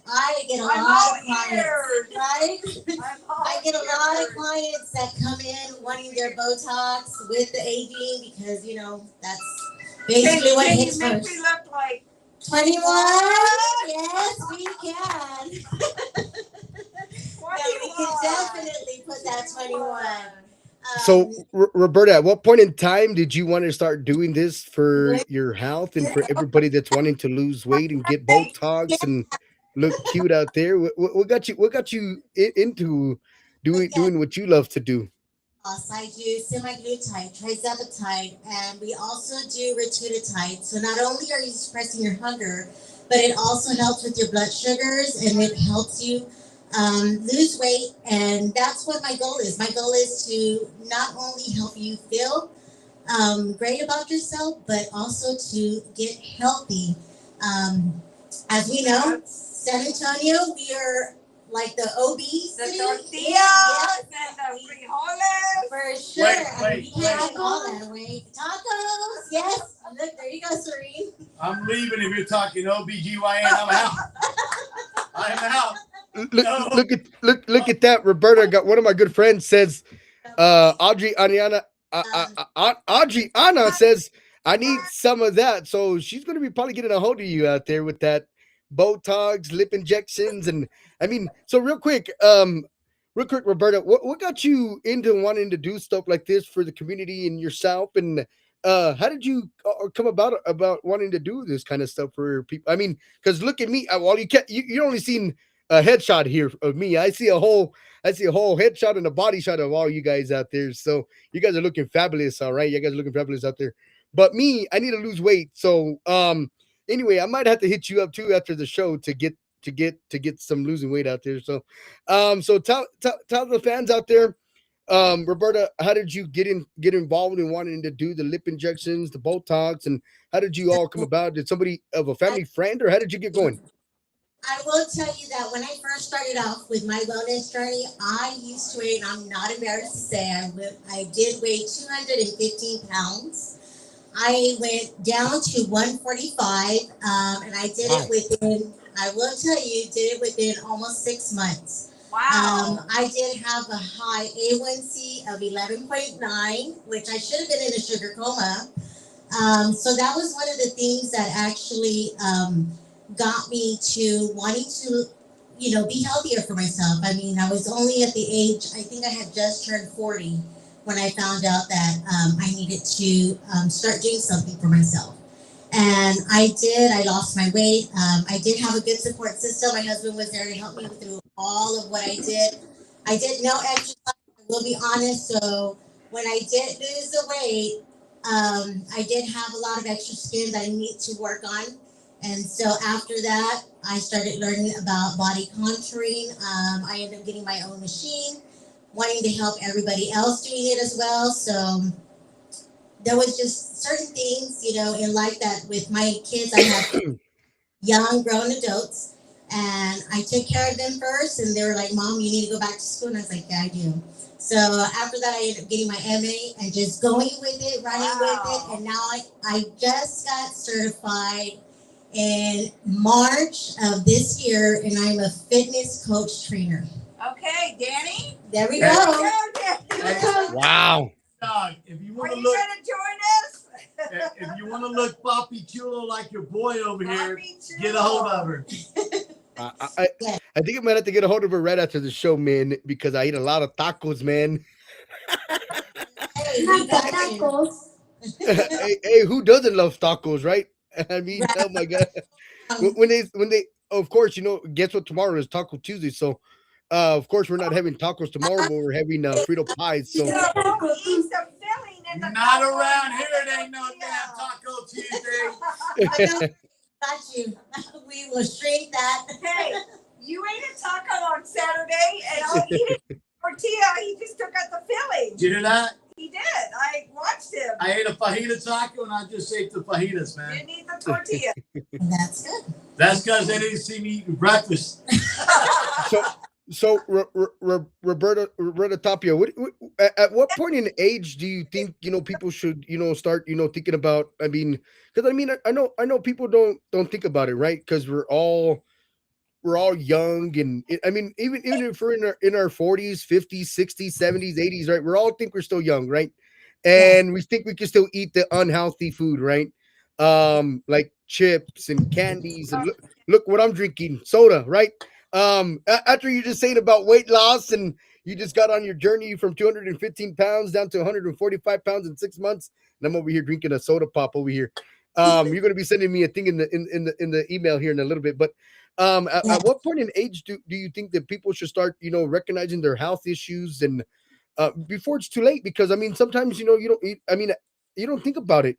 I get a I'm lot all of clients, ears. right? I'm all I get a lot ears. of clients that come in wanting their Botox with the aging because, you know, that's basically what Can hits you make first. me look like 21? Yes, we can. Yeah, we can definitely put that 21. So, Roberta, at what point in time did you want to start doing this for your health and for everybody that's wanting to lose weight and get Botox and look cute out there? What got you? What got you into doing what you love to do? I do semaglutide, trizepatide, and we also do rotulitide. So not only are you suppressing your hunger, but it also helps with your blood sugars and it helps you lose weight. And that's what my goal is. My goal is to not only help you feel great about yourself, but also to get healthy. As we know, San Antonio, we are like the obese the city. tortillas Yes. and the frijoles? For sure. I mean, you can't wait. take all that away. Tacos, yes. Look, there you go, Serene. I'm leaving if you're talking OBGYN. I'm out. I'm out. No. Look at that. Roberta got one of my good friends says, Adriana says, I need some of that. So she's going to be probably getting a hold of you out there with that Botox, lip injections, and I mean, so real quick, Roberta, what got you into wanting to do stuff like this for the community and yourself, and how did you come about wanting to do this kind of stuff for people? I mean, because look at me, well, you only seen a headshot here of me. I see a whole headshot and a body shot of all you guys out there. So you guys are looking fabulous, all right? You guys are looking fabulous out there. But me, I need to lose weight. So anyway, I might have to hit you up too after the show to get some losing weight out there. So so tell the fans out there, Roberta, how did you get involved in wanting to do the lip injections, the Botox, and how did you all come about? Did somebody of a family friend, or how did you get going? I will tell you that when I first started off with my wellness journey, I used to weigh, and I'm not embarrassed to say, I did weigh 215 pounds. I went down to 145, and I did Wow. it within, I will tell you, did it within almost 6 months. Wow. I did have a high A1C of 11.9, which I should have been in a sugar coma. So that was one of the things that actually got me to wanting to, be healthier for myself. I mean, I was only at the age, I think I had just turned 40 when I found out that I needed to start doing something for myself. And I did. I lost my weight. I did have a good support system. My husband was there to help me through all of what I did. I did no exercise, I will be honest. So when I did lose the weight, I did have a lot of extra skin that I need to work on. And so after that, I started learning about body contouring. I ended up getting my own machine, wanting to help everybody else doing it as well. So there was just certain things, in life that with my kids, I have young grown adults, and I took care of them first, and they were like, "Mom, you need to go back to school," and I was like, "Yeah, I do." So after that, I ended up getting my MA and just going with it, running with it, and now I just got certified in March of this year, and I'm a fitness coach trainer. Okay, Danny. There we Hey. go. Danny. Wow. Dog, if you Are want to you look, gonna join us? if you want to look Papi Chulo like your boy over here, Papi get a hold of her. I think I might have to get a hold of her right after the show, man, because I eat a lot of tacos, man. Hey, Not we the got you. tacos. Hey, who doesn't love tacos, right? I mean, Right. oh my god. When they of course, guess what tomorrow is Taco Tuesday. So of course we're not having tacos tomorrow, but we're having Frito pies. So So who eats the filling in the Not taco around and here. the It ain't no damn tortilla? Taco Tuesday. I know, got you. We will shrink that. Hey, you ate a taco on Saturday, and I'll eat it tortilla. He just took out the filling. Did you hear that? He did. I watched him. I ate a fajita taco and I just ate the fajitas, man. Didn't eat the tortilla. That's good. That's because they didn't see me eating breakfast. so Roberta Tapia, at what point in age do you think people should start thinking about? I mean, because I know people don't think about it, right? Because we're all young, and I mean, even if we're in our 40s, 50s, 60s, 70s, 80s, right? We all think we're still young, right? Yes. And we think we can still eat the unhealthy food, right? Like chips and candies, and look what I'm drinking, soda, right? After you just saying about weight loss, and you just got on your journey from 215 pounds down to 145 pounds in 6 months, and I'm over here drinking a soda pop over here. You're going to be sending me a thing in the email here in a little bit, but at what point in age do you think that people should start recognizing their health issues, and before it's too late? Because I mean, sometimes you don't eat, I mean, you don't think about it,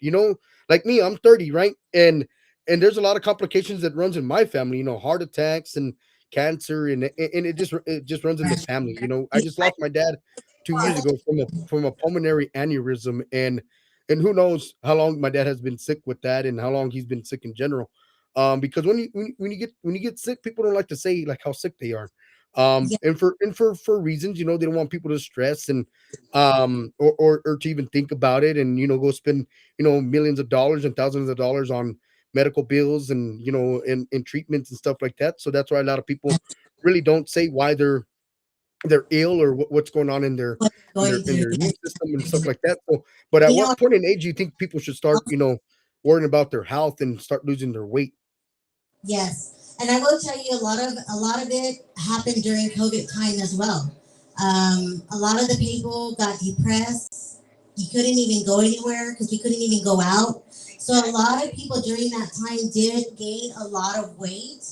like me, I'm 30, right? And there's a lot of complications that runs in my family, heart attacks and cancer, and it just runs in the family. I just lost my dad 2 years ago from a pulmonary aneurysm, and who knows how long my dad has been sick with that, and how long he's been sick in general. Because when you get sick, people don't like to say like how sick they are. Yeah. And for reasons, they don't want people to stress, and or to even think about it, and go spend millions of dollars and thousands of dollars on medical bills, and and treatments and stuff like that. So that's why a lot of people really don't say why they're ill, or what's going on in their What in they're their going in through. their immune system and stuff like that. So, but at You know, what point in age do you think people should start worrying about their health and start losing their weight? yes. And I will tell you, a lot of it happened during COVID time as well. A lot of the people got depressed. You couldn't even go anywhere because we couldn't even go out. So a lot of people during that time did gain a lot of weight.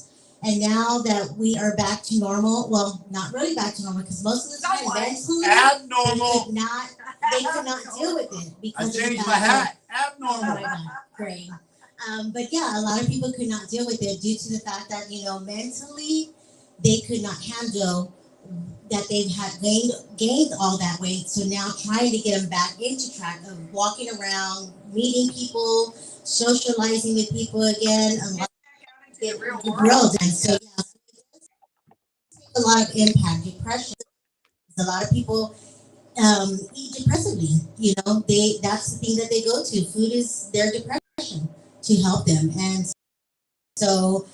And now that we are back to normal, well, not really back to normal because most of the time mentally Abnormal. they could not deal with it I because of changed the my fact hat. Abnormal. that great. But yeah, a lot of people could not deal with it due to the fact that mentally they could not handle that they had gained all that weight. So now trying to get them back into track of walking around, meeting people, socializing with people again, a lot of the real and so yeah, a lot of impact, depression. A lot of people eat depressively. That's the thing that they go to. Food is their depression to help them, and so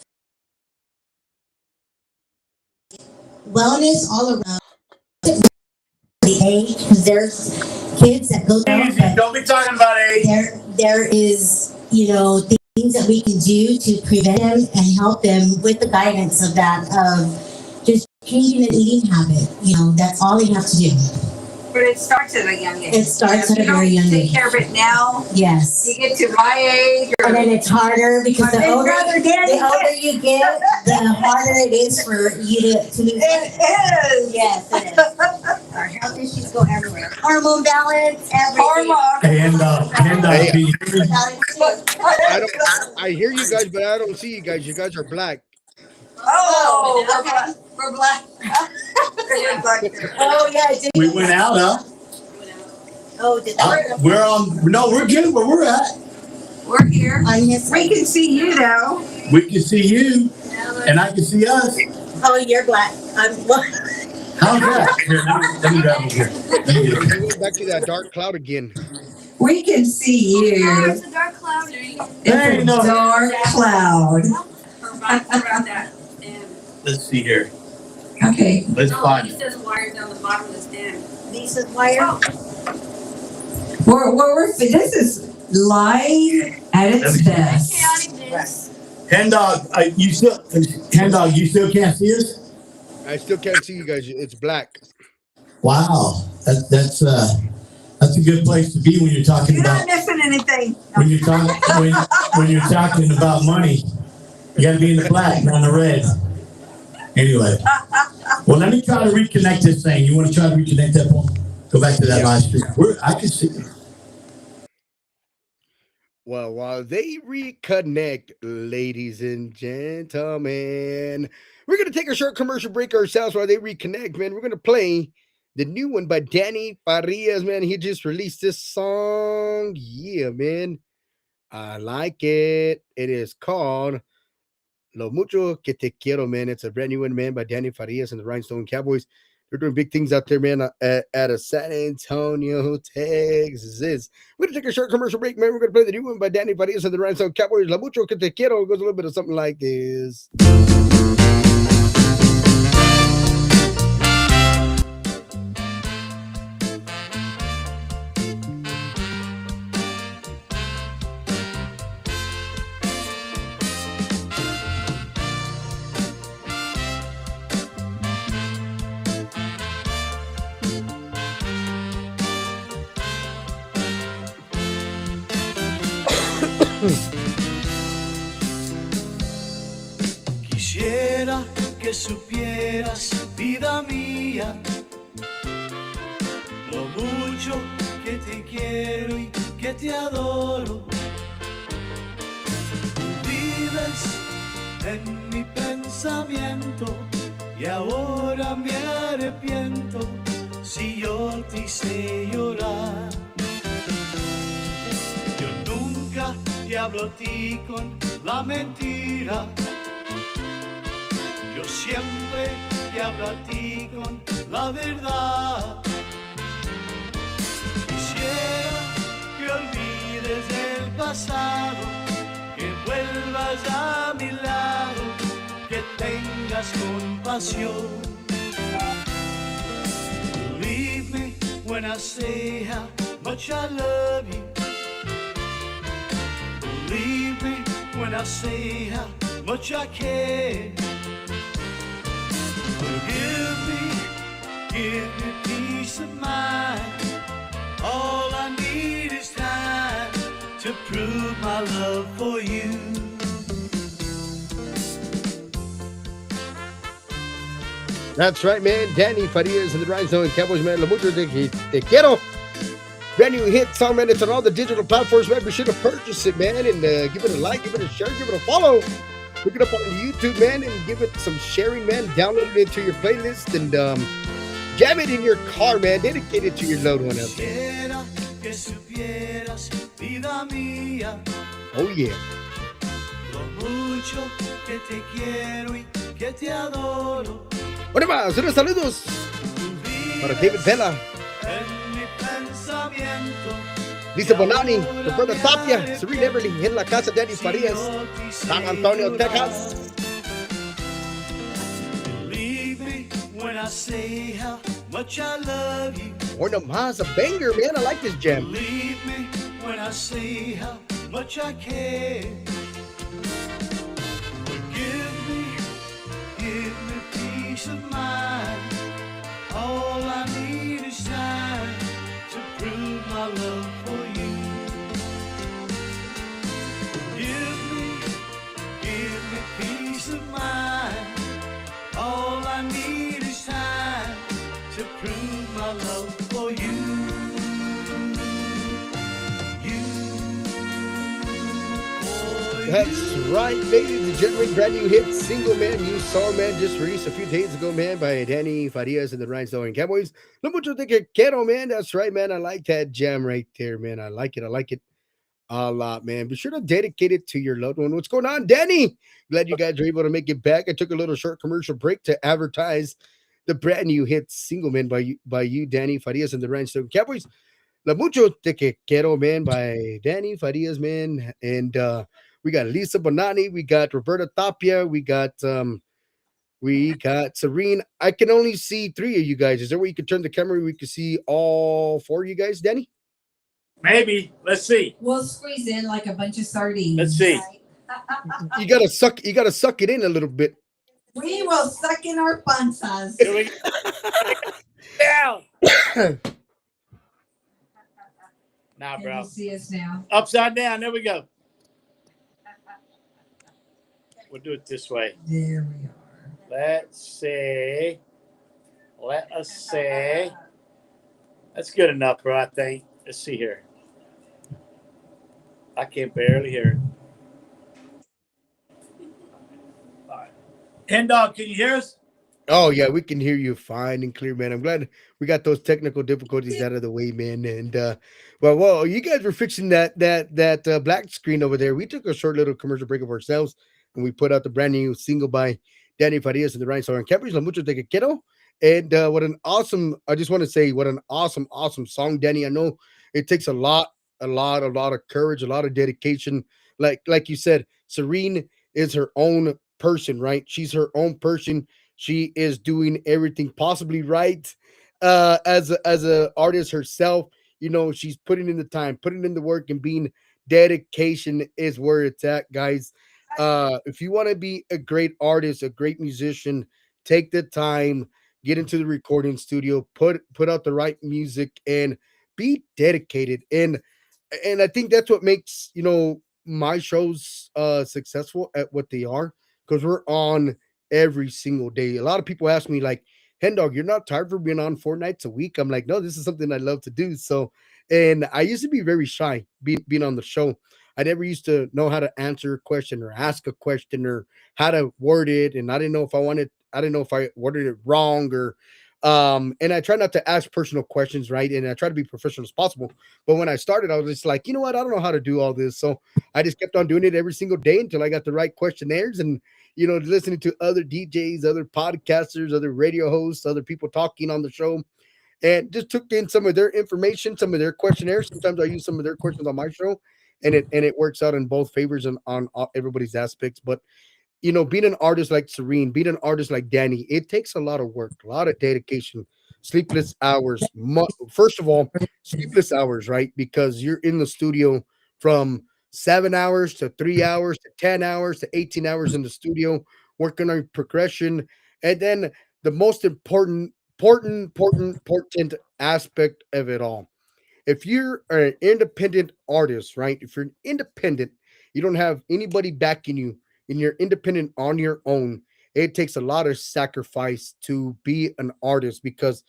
wellness all around the age because there's kids that go down. Easy. Don't be talking about age. There is things that we can do to prevent them and help them with the guidance of that of just changing an eating habit. That's all they have to do. But it starts at a young age. It starts at a very young Take age. care of it now. Yes. You get to my age, And then it's harder because the older Daddy. you get, the harder it is for you to lose weight. It is. Yes, it is. Our health issues go everywhere. Hormone balance, everything. I hear you guys, but I don't see you guys. You guys are black. Oh, okay. we're black. We're black. Oh yeah, I did. We went out, huh? Oh, did that? We're on. No, we're good where we're at. We're here. On his We can see you though. We can see you, and I can see us. Oh, you're black. I'm black. How's that? Here, let me grab it here. Let me get it. We're going back to that dark cloud again. We can see Oh, you. it's a dark cloud. It's Hey, a no. dark cloud. Around that stem. Let's see here. Okay. Let's No, find it it. says wires down the bottom of the stem. Lisa's wire. This is live at its best. Chaotic this. Hen dog, you still can't see us? I still can't see you guys. It's black. Wow, that's a good place to be when you're talking You're not about missing anything. when you're talking about money. You got to be in the black, not in the red. Anyway, well, let me try to reconnect this thing. You want to try to reconnect that one? Go back to that live stream. I can see it. Well, while they reconnect, ladies and gentlemen, we're going to take a short commercial break ourselves while they reconnect, man. We're going to play the new one by Danny Farias, man. He just released this song. Yeah, man. I like it. It is called Lo Mucho Que Te Quiero, man. It's a brand new one, man, by Danny Farias and the Rhinestone Cowboys. They're doing big things out there, man, at a San Antonio, Texas. We're going to take a short commercial break, man. We're going to play the new one by Danny Farias and the Rhinestone Cowboys. Lo Mucho Que Te Quiero. It goes a little bit of something like this. Quisiera que supieras, vida mía, lo mucho que te quiero y que te adoro. Tú vives en mi pensamiento y ahora me arrepiento si yo te hice llorar. Yo nunca te hablo a ti con la mentira. Yo siempre te hablo a ti con la verdad. Quisiera que olvides el pasado, que vuelvas a mi lado, que tengas compasión. Believe me when I say how much I love you. Believe me when I say how much I care. Forgive me, give me peace of mind. All I need is time to prove my love for you. That's right, man. Danny Farias and the Rhinestone Cowboys, man. Lo mucho te quiero. Brand new hit song, man. It's on all the digital platforms, man. Be sure to purchase it, man, and give it a like, give it a share, give it a follow. Look it up on YouTube, man, and give it some sharing, man. Download it into your playlist and jam it in your car, man. Dedicate it to your loved one out there. Oh, yeah. Bueno, más, unos saludos para David Vela, Lisa Bonani, Roberta Tapia, Serene Everly, en la casa de Danny Farias, San Antonio, Texas. When I say how much I love you. Bueno más, a banger, man. I like this jam. Believe me when I say how much I care. Forgive me, give me peace of mind. All I need is time to prove my love for you. Give me peace of mind. All I need is time to prove my love for you. That's right, ladies and gentlemen. Brand new hit, single, man, new song, man, just released a few days ago, man, by Danny Farias and the Rhinestone Cowboys. No mucho te quiero, man. That's right, man. I like that jam right there, man. I like it. I like it a lot, man. Be sure to dedicate it to your loved one. What's going on, Danny? Glad you guys were able to make it back. I took a little short commercial break to advertise the brand new hit single, man, by you, Danny Farias and the Rhinestone Cowboys. La Mucho Te Que Quiero, man, by Danny Farias, man. And we got Lisa Bonani, we got Roberta Tapia, we got Serene. I can only see three of you guys. Is there where you can turn the camera? We can see all four of you guys, Danny? Maybe. Let's see. We'll squeeze in like a bunch of sardines. Let's see. You gotta suck it in a little bit. We will suck in our panzas. Down. Nah, Can bro. you see us now? Upside down. There we go. We'll do it this way. There we are. Let's see. Let us see. That's good enough, bro, I think. Let's see here. I can barely hear it. All right. Hen Dog, can you hear us? Oh yeah, we can hear you fine and clear, man. I'm glad we got those technical difficulties out of the way, man. And well, you guys were fixing that black screen over there. We took a short little commercial break of ourselves, and we put out the brand new single by Danny Farias and the Rhinestone Cowboys, La Mucho Te Que Quiero. And I just want to say what an awesome song, Danny. I know it takes a lot of courage, a lot of dedication. Like you said, Serene is her own person, right? She's her own person. She is doing everything possibly right. As a artist herself, you know, she's putting in the time, putting in the work, and being dedication is where it's at, guys. If you want to be a great artist, a great musician, take the time, get into the recording studio, put out the right music, and be dedicated. And I think that's what makes, you know, my shows successful at what they are, because we're on every single day. A lot of people ask me, like, Hen Dog, you're not tired for being on 4 nights a week? I'm like, no, this is something I love to do. So, and I used to be very shy being on the show. I never used to know how to answer a question or ask a question or how to word it. And I didn't know if I worded it wrong or, and I try not to ask personal questions, right? And I try to be professional as possible. But when I started, I was just like, you know what? I don't know how to do all this. So I just kept on doing it every single day until I got the right questionnaires and, you know, listening to other DJs, other podcasters, other radio hosts, other people talking on the show, and just took in some of their information, some of their questionnaires. Sometimes I use some of their questions on my show, and it works out in both favors and on everybody's aspects. But you know, being an artist like Serene, being an artist like Danny, it takes a lot of work, a lot of dedication, sleepless hours. First of all, sleepless hours, right? Because you're in the studio from 7 hours to 3 hours to 10 hours to 18 hours in the studio working on progression. And then the most important aspect of it all, if you're an independent artist, right? If you're independent, you don't have anybody backing you, and you're independent on your own, it takes a lot of sacrifice to be an artist because,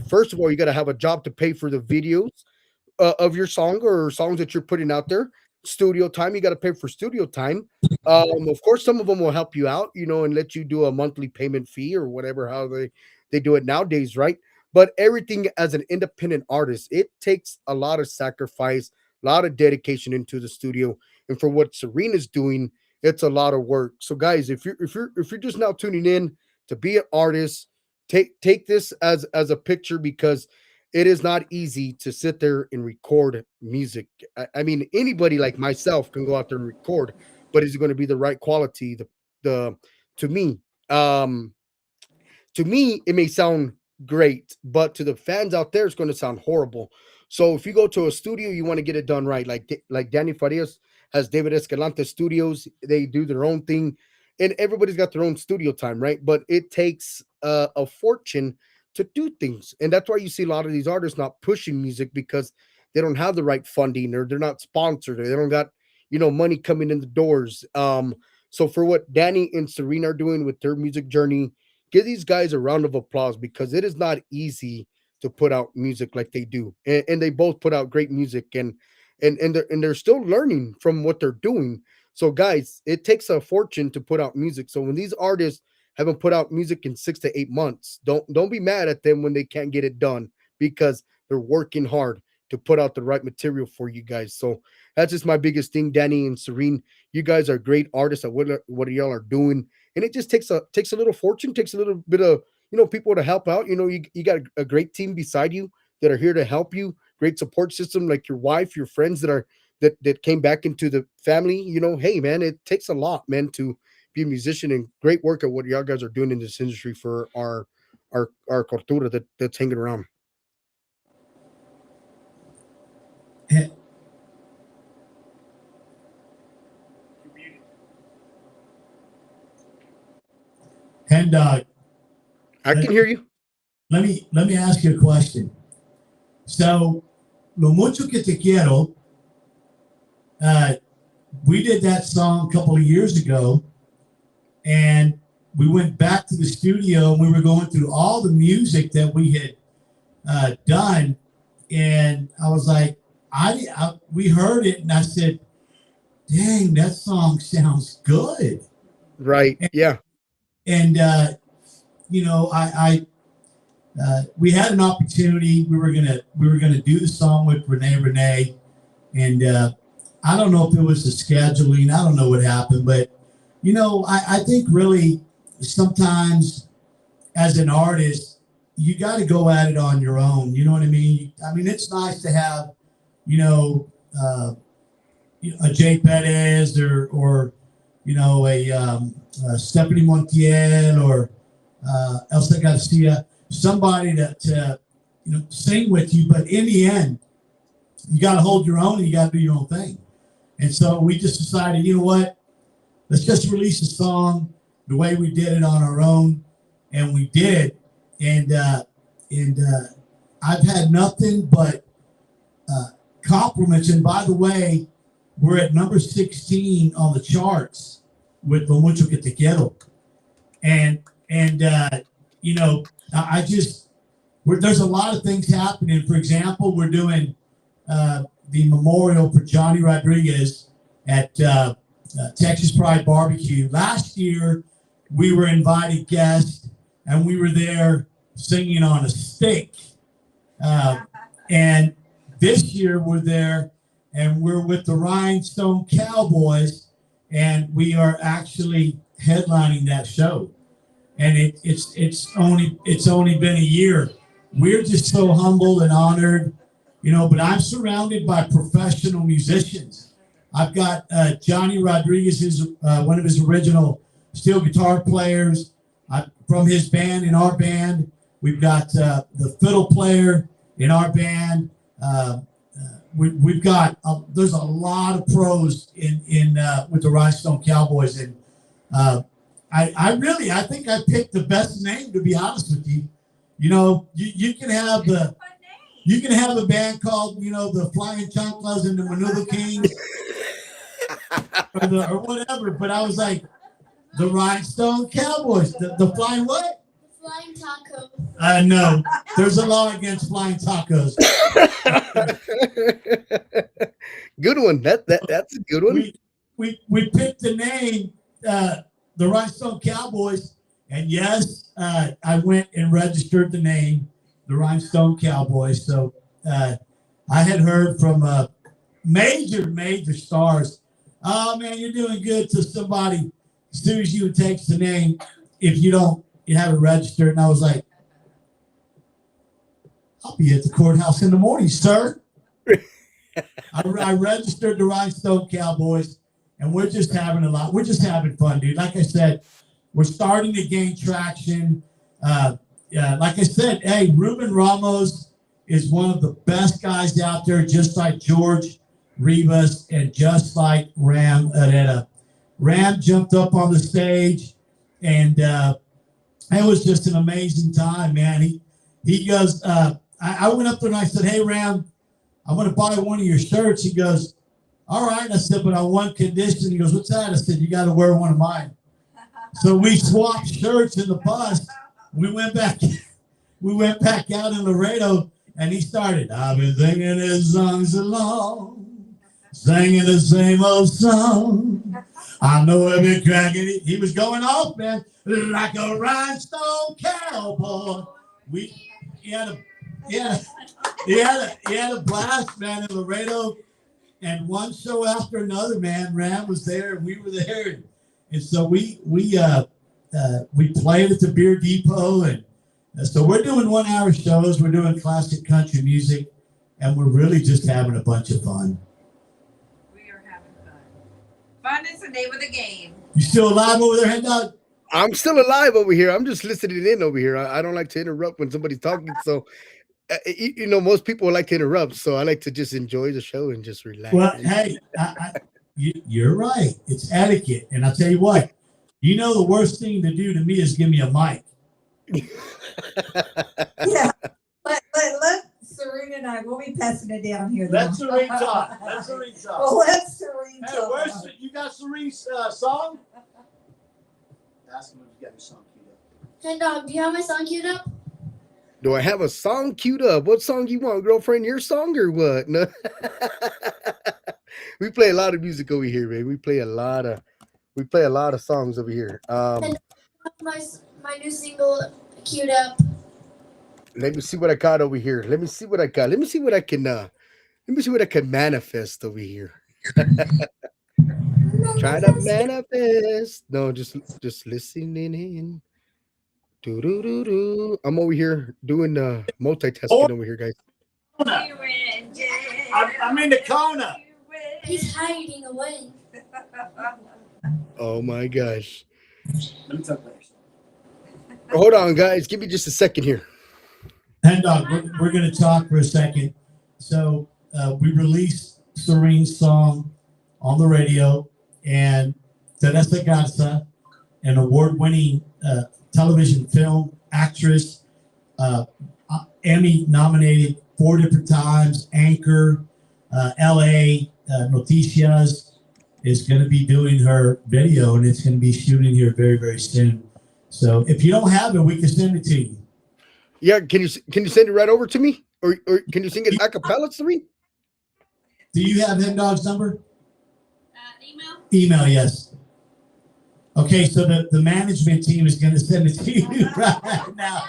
first of all, you got to have a job to pay for the videos of your song or songs that you're putting out there. Studio time, you got to pay for studio time. Of course, some of them will help you out, and let you do a monthly payment fee or whatever, how they do it nowadays, right? But everything as an independent artist, it takes a lot of sacrifice, a lot of dedication into the studio. And for what Serena's doing, it's a lot of work. So, guys, if you're just now tuning in to be an artist, take this as a picture because it is not easy to sit there and record music. I mean, anybody like myself can go out there and record, but is it going to be the right quality? The to me, um, to me, it may sound great, but to the fans out there, it's going to sound horrible. So if you go to a studio, you want to get it done right. Like Danny Farias has David Escalante Studios. They do their own thing, and everybody's got their own studio time, right? But it takes a fortune to do things, and that's why you see a lot of these artists not pushing music because they don't have the right funding or they're not sponsored or they don't got money coming in the doors. So for what Danny and Serena are doing with their music journey, give these guys a round of applause because it is not easy to put out music like they do, and they both put out great music, and they're still learning from what they're doing. So, guys, it takes a fortune to put out music. So when these artists haven't put out music in 6 to 8 months, don't be mad at them when they can't get it done because they're working hard to put out the right material for you guys. So that's just my biggest thing, Danny and Serene. You guys are great artists at what y'all are doing, and it just takes a little fortune, takes a little bit of people to help out. You got a great team beside you that are here to help you, great support system like your wife, your friends that came back into the family. Hey man, it takes a lot, man, to be a musician, and great work at what y'all guys are doing in this industry for our cultura that's hanging around. And I can hear you. let me ask you a question. So, Lo Mucho Que Te Quiero, we did that song a couple of years ago, and we went back to the studio and we were going through all the music that we had done, and I was like, we heard it, and I said, "Dang, that song sounds good." Right? Yeah. And we had an opportunity. We were gonna do the song with Renee, and I don't know if it was the scheduling. I don't know what happened, but I think really sometimes as an artist, you got to go at it on your own. You know what I mean? I mean, it's nice to have a Jay Perez or a Stephanie Montiel or Elsa Garcia, somebody that sing with you. But in the end, you got to hold your own and you got to do your own thing. And so we just decided, you know what? Let's just release a song the way we did it on our own, and we did. And I've had nothing but compliments. And by the way, we're at number 16 on the charts with Lo Mucho Que Te Quiero. And there's a lot of things happening. For example, we're doing the memorial for Johnny Rodriguez at Texas Pride Barbecue. Last year, we were invited guests, and we were there singing on a stick. And this year, we're there, and we're with the Rhinestone Cowboys, and we are actually headlining that show. And it's only been a year. We're just so humbled and honored, but I'm surrounded by professional musicians. I've got Johnny Rodriguez, one of his original steel guitar players from his band, in our band. We've got the fiddle player in our band. we've got there's a lot of pros in with the Rhinestone Cowboys, and I think I picked the best name, to be honest with you. You know, you can have a band called, you know, the Flying Chanclas and the Manila Kings or whatever, but I was like, the Rhinestone Cowboys, the flying what? The flying taco. No, there's a law against flying tacos. Good one. That's a good one. We picked the name, the Rhinestone Cowboys, and yes, I went and registered the name, the Rhinestone Cowboys. So I had heard from major stars. Oh man, you're doing good to somebody. As soon as you takes the name, if you have it registered, and I was like, I'll be at the courthouse in the morning, sir. I registered the Rhinestone Cowboys, and we're just having a lot. We're just having fun, dude. Like I said, we're starting to gain traction. Like I said, hey, Ruben Ramos is one of the best guys out there, just like George Rivas and just like Ram Herrera. Ram jumped up on the stage, and it was just an amazing time, man. He goes, I went up there and I said, hey, Ram, I'm going to buy one of your shirts. He goes, all right. I said, but on one condition. He goes, what's that? I said, you got to wear one of mine. So we swapped shirts in the bus. We went back out in Laredo, and he started, I've been singing his songs along, singing the same old song. I know every crack in it. He was going off, man, like a rhinestone cowboy. He had a blast, man, in Laredo. And one show after another, man, Ram was there, and we were there. And so we played at the Beer Depot, and so we're doing 1 hour shows. We're doing classic country music, and we're really just having a bunch of fun. We are having fun. Fun is the name of the game. You still alive over there, Head Dog? I'm still alive over here. I'm just listening in over here. I don't like to interrupt when somebody's talking. So, you know, most people like to interrupt. So I like to just enjoy the show and just relax. Well, hey, you're right. It's etiquette. And I'll tell you what, you know, the worst thing to do to me is give me a mic. Yeah. Let Serene and I, we'll be passing it down here. Let Serene talk. Let Serene talk. Well, let Serene Hey, talk. you got Serene's song? Ask him if you got your song queued up. Hey, dog, do you have my song queued up? Do I have a song queued up? What song you want, girlfriend? Your song or what? No. We play a lot of music over here, man. We play a lot of songs over here. My new single queued up. Let me see what I got over here. Let me see what I got. Let me see what I can manifest over here. Try to manifest. No, just listening in. I'm over here doing multitasking over here, guys. I'm in the Kona. He's hiding away. Oh my gosh. Let me talk later. Hold on, guys. Give me just a second here. Hen Dog, we're going to talk for a second. So we released Serene's song on the radio, and Teresa Garza, an award-winning television film actress, Emmy nominated 4 different times, anchor, LA Noticias, is going to be doing her video, and it's going to be shooting here very, very soon. So if you don't have it, we can send it to you. Yeah, can you send it right over to me, or can you sing it a cappella to me? Do you have Hen Dog's number? Email. Email, yes. Okay, so the management team is going to send it to you right now.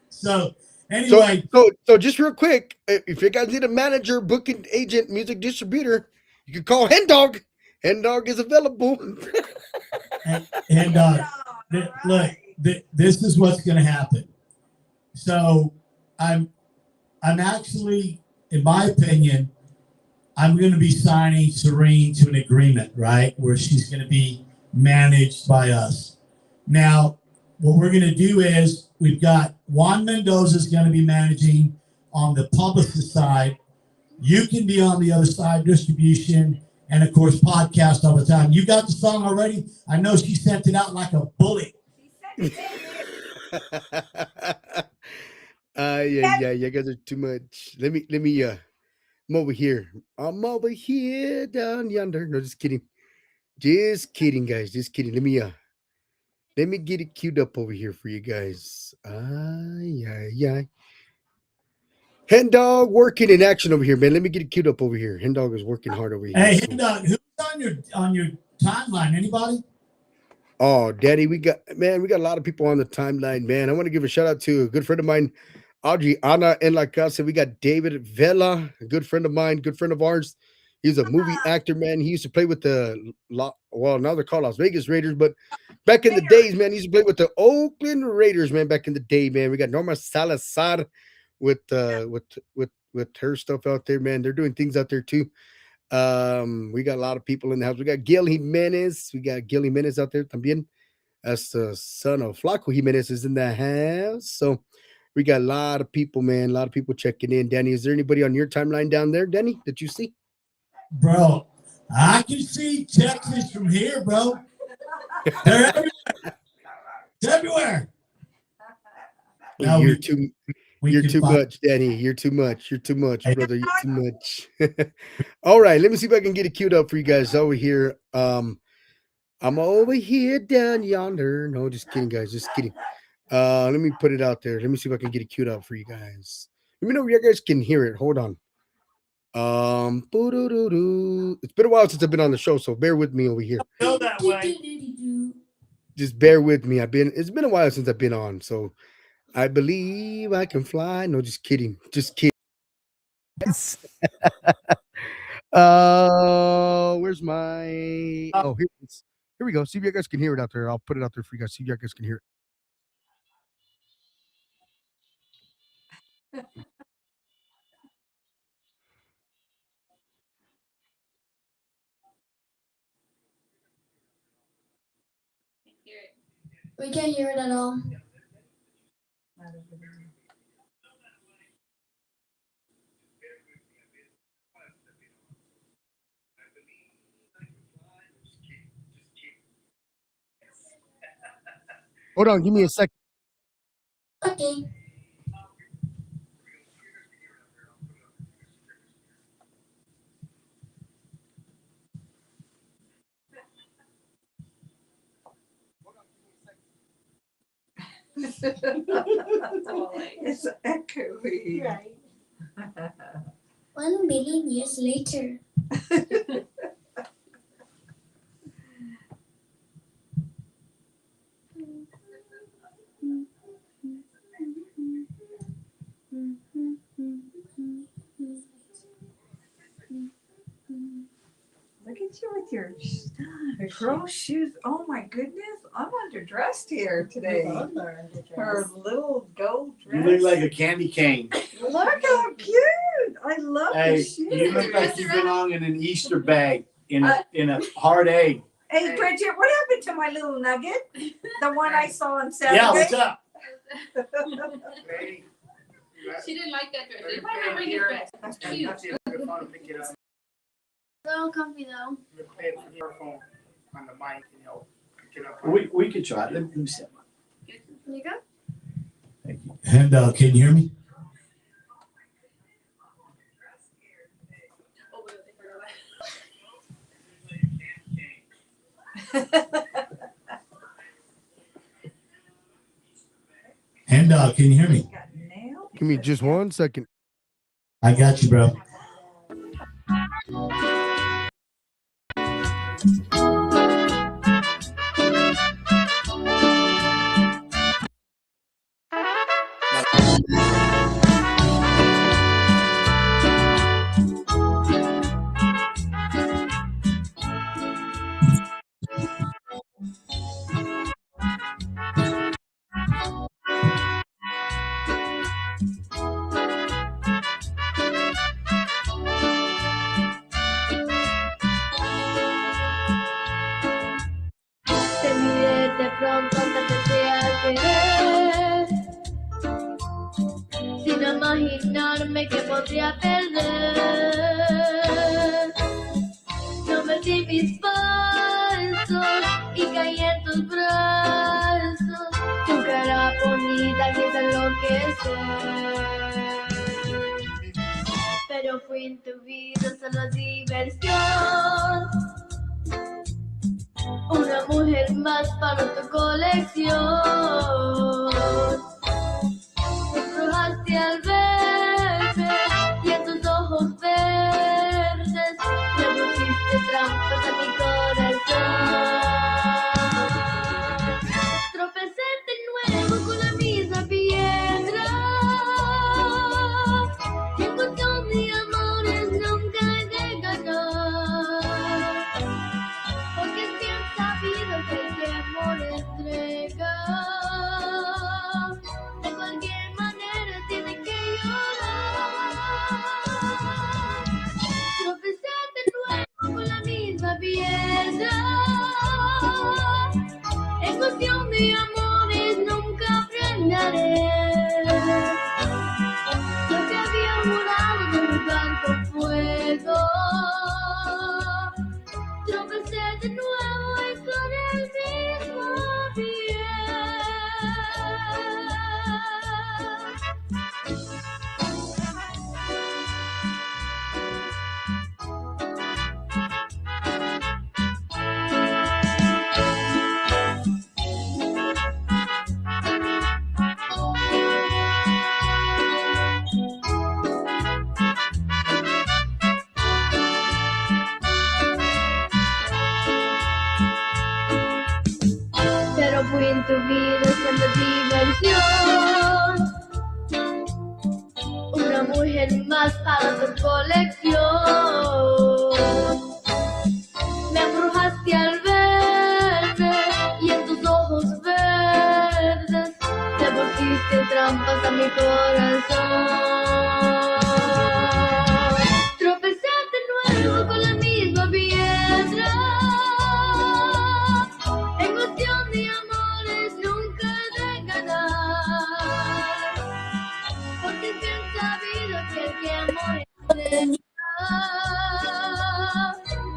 So anyway, so just real quick, if you guys need a manager, booking agent, music distributor, you can call Hen Dog. Hen Dog is available. Hen Dog, look, this is what's going to happen. So I'm actually, in my opinion, I'm going to be signing Serene to an agreement, right, where she's going to be managed by us. Now, what we're going to do is we've got Juan Mendoza is going to be managing on the publicist side, You can be on the other side, distribution, and of course, podcast all the time. You got the song already? I know she sent it out like a bullet. Yeah, you guys are too much. Let me, I'm over here. I'm over here down yonder. No, just kidding. Just kidding, guys. Just kidding. Let me get it queued up over here for you guys. Yeah. Hen dog working in action over here, man. Let me get it queued up over here. Hen dog is working hard over here. Hey, so- Hen dog, who's on your timeline? Anybody? Oh, Daddy, we got a lot of people on the timeline, man. I want to give a shout out to a good friend of mine, Adriana and La Casa. We got David Vela, a good friend of mine, good friend of ours. He's a movie actor, man. He used to play with well, now they're called Las Vegas Raiders, but back in the days, man, he used to play with the Oakland Raiders, man. Back in the day, man. We got Norma Salazar with her stuff out there, man. They're doing things out there too. We got a lot of people in the house. We got Gil Jimenez. We got Gil Jimenez out there también. That's the son of Flaco Jimenez is in the house. So we got a lot of people, man. A lot of people checking in. Danny, is there anybody on your timeline down there, Danny, that you see? Bro, I can see Texas from here, bro. They're everywhere. It's everywhere. Now You're too much, Danny. You're too much. You're too much, Hey. brother. You're too much. All right, let me see if I can get it queued up for you guys over here. I'm over here down yonder. No, just kidding, guys. Just kidding. Let me put it out there. Let me see if I can get it queued up for you guys. Let me know if you guys can hear it. Hold on. Boo-doo-doo-doo. It's been a while since I've been on the show, so bear with me over here. Go that way. Just bear with me. It's been a while since I've been on, so I believe I can fly. No, just kidding. Just kidding. Where's my here it is. Here we go. See if you guys can hear it out there. I'll put it out there for you guys. See if you guys can hear it. We can't hear it at all. Hold on, give me a second. Okay. It's echoey. Right. 1 million years later. Look at you with your girl shoes. Oh my goodness, I'm underdressed here today. Her little gold You dress. look like a candy cane. Look how cute. I love Hey, the shoes. you look like you belong in an Easter bag in a hard egg. Hey Bridget, what happened to my little nugget? The one I saw on Saturday. Yeah, what's up? She didn't like that dress. She might not bring it back. It's cute. So comfy though. On the mic, you know, pick it up. We could try it. Let me see. Here you go. Thank you. And can you hear me? Oh, wait, they forgot about And can you hear me? Give me just 1 second. I got you, bro. Te miré de pronto te empecé a querer, sin imaginarme que podría perder. Pero fui en tu vida solo diversión, una mujer más para tu colección. Me embrujaste al verme y en tus ojos verdes le pusiste trampas a mi corazón. Tropecé de nuevo con la misma piedra. En cuestión de amores nunca he de ganar, porque es bien sabido que el que amor entrega, de cualquier manera tiene que llorar. Tropecé de nuevo con la misma piedra. En cuestión de amores nunca frenaré. Yo que había jurado no jugar con fuego. Tropecé de nuevo y con el mismo pie. Pero fui en tu vida solo diversión, una mujer más para tu colección. Me embrujaste al verme y en tus ojos verdes te pusiste trampas a mi corazón. Tropecé de nuevo con la misma piedra. En cuestión de amores nunca he de ganar, porque es bien sabido que el que amor entrega,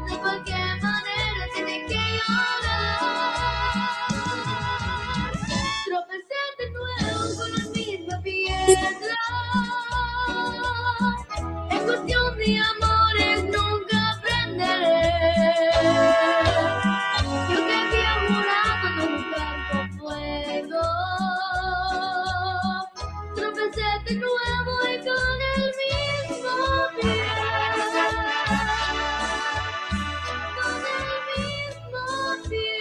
de cualquier manera tiene que llorar. Tropecé de nuevo con la misma piedra. En cuestión de amores nunca aprenderé. Yo que había jurado no jugar con fuego. Tropecé de nuevo y con el mismo pie. Con el mismo pie.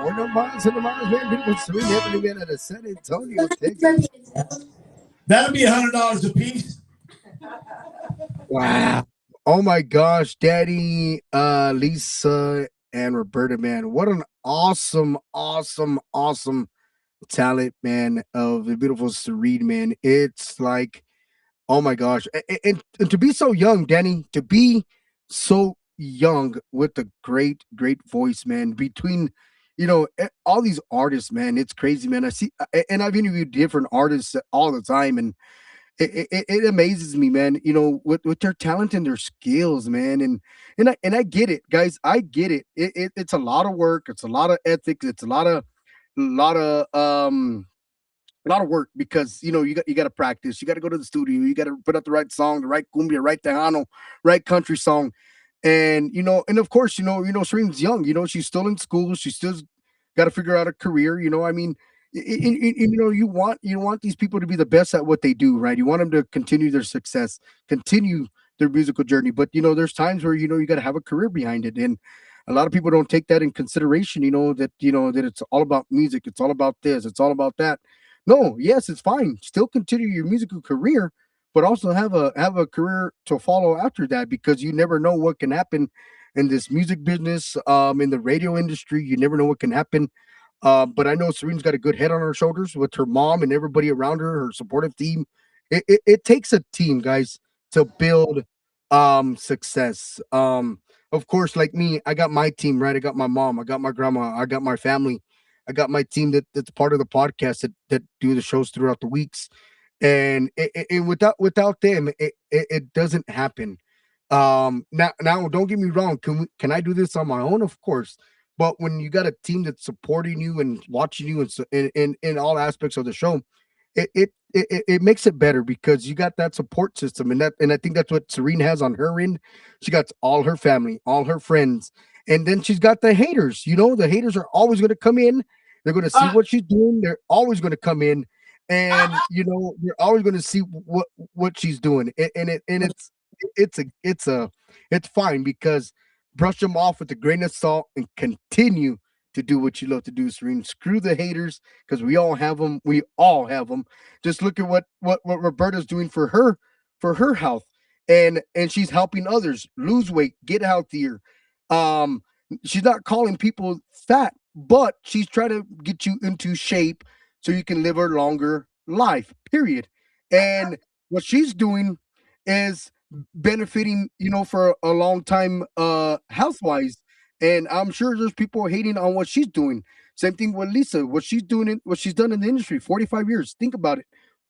Uno más, man. Beautiful Serene happening again out of San Antonio, Texas. That'll be $100 a piece. Wow. Oh my gosh, Daddy, Lisa, and Roberta, man. What an awesome talent, man, of the beautiful Serene, man. It's like, oh my gosh. And to be so young, Danny, to be so young with a great voice, man. Between, all these artists, man, it's crazy, man. I see, and I've interviewed different artists all the time, and it amazes me, man. With their talent and their skills, man. And I get it, guys. I get it. It's a lot of work. It's a lot of ethics. It's a lot of work because you got to practice. You got to go to the studio. You got to put out the right song, the right cumbia, right tejano, right country song, and of course, Serene's young. She's still in school. She still got to figure out a career. I mean, you want these people to be the best at what they do, right? You want them to continue their success, continue their musical journey. But there's times where you got to have a career behind it, and a lot of people don't take that in consideration. That it's all about music. It's all about this. It's all about that. No, yes, it's fine. Still continue your musical career, but also have a career to follow after that because you never know what can happen in this music business, in the radio industry. You never know what can happen. But I know Serene's got a good head on her shoulders with her mom and everybody around her, her supportive team. It takes a team, guys, to build success. Of course, like me, I got my team, right? I got my mom, I got my grandma, I got my family, I got my team that's part of the podcast that do the shows throughout the weeks. And without them, it doesn't happen. Now don't get me wrong. Can I do this on my own? Of course. But when you got a team that's supporting you and watching you in all aspects of the show, it makes it better because you got that support system, and I think that's what Serene has on her end. She got all her family, all her friends, and then she's got the haters. You know, the haters are always going to come in. They're going to see what she's doing. They're always going to come in, and you know, you're always going to see what she's doing, it's fine because brush them off with a grain of salt and continue to do what you love to do, Serene. Screw the haters because we all have them. We all have them. Just look at what Roberta's doing for her health, and she's helping others lose weight, get healthier. Um, she's not calling people fat, but she's trying to get you into shape so you can live a longer life. Period. And what she's doing is benefiting, you know, for a long time, health wise. And I'm sure there's people hating on what she's doing. Same thing with Lisa, what she's doing, what she's done in the industry, 45 years. Think about it,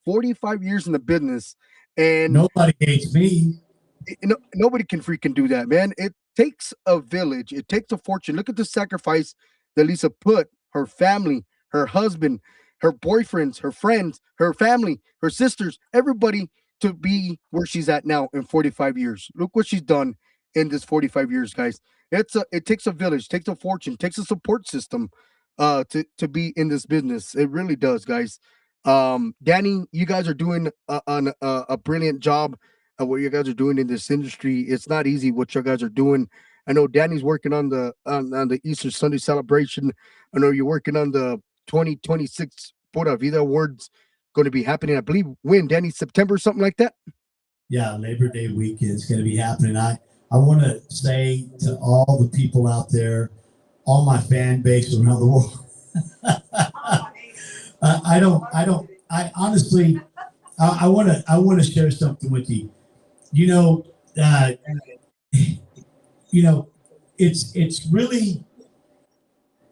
45 years in the business, and Nobody hates me. nobody can freaking do that, man. It takes a village. It takes a fortune. Look at the sacrifice that Lisa put. Her family, her husband, her boyfriends, her friends, her family, her sisters, everybody to be where she's at now in 45 years. Look what she's done in this 45 years, guys. It takes a village, takes a fortune, takes a support system to be in this business. It really does, guys. Danny, you guys are doing a brilliant job at what you guys are doing in this industry. It's not easy what you guys are doing. I know Danny's working on the Easter Sunday celebration. I know you're working on the 2026 Pura Vida Awards going to be happening. I believe when Danny September something like that. Yeah, Labor Day weekend is going to be happening. I want to say to all the people out there, all my fan base around the world. I honestly, I want to share something with you. You know, it's really,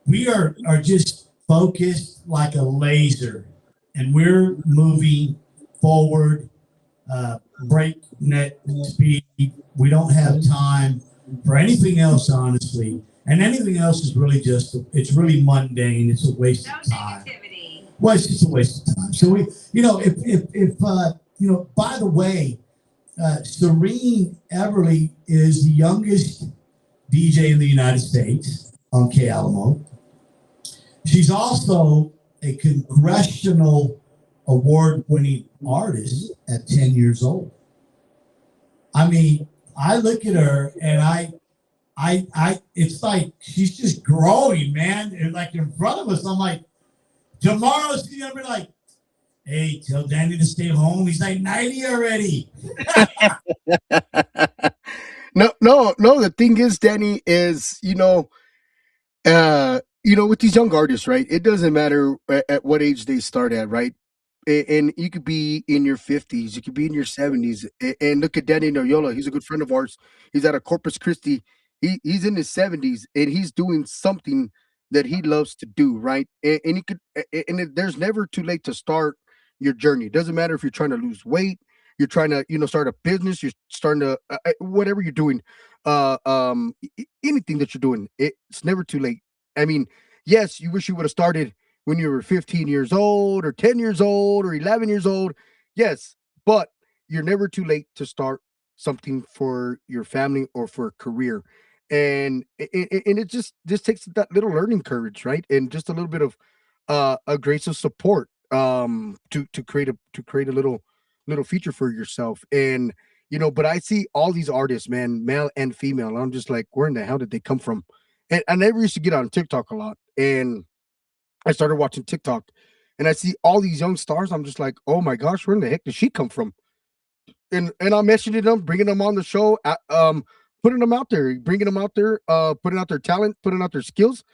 we are just focused like a laser, and we're moving forward, breakneck speed. We don't have time for anything else, honestly. And anything else is really it's really mundane. It's a waste of time. Well, it's just a waste of time. So if by the way, Serene Everly is the youngest DJ in the United States on K Alamo. She's also a congressional award-winning artist at 10 years old. I mean, I look at her and it's like she's just growing, man. And like in front of us, I'm like, tomorrow she's gonna be like, hey, tell Danny to stay home. He's like 90 already. No. The thing is, Danny, is with these young artists, right? It doesn't matter at what age they start at, right? And you could be in your 50s, you could be in your 70s. And look at Danny Noyola. He's a good friend of ours. He's out of Corpus Christi. He's in his 70s and he's doing something that he loves to do, right? And he could, there's never too late to start your journey. It doesn't matter if you're trying to lose weight, you're trying to, start a business, you're starting to, whatever you're doing, anything that you're doing, it's never too late. I mean, yes, you wish you would have started when you were 15 years old or 10 years old or 11 years old. Yes, but you're never too late to start something for your family or for a career. And it just takes that little learning courage, right? And just a little bit of a grace of support to create a little feature for yourself. And but I see all these artists, man, male and female, and I'm just like, where in the hell did they come from? And I never used to get on TikTok a lot, and I started watching TikTok, and I see all these young stars. I'm just like, oh my gosh, where in the heck did she come from? And I'm messaging them, bringing them on the show, putting them out there, bringing them out there, putting out their talent, putting out their skills.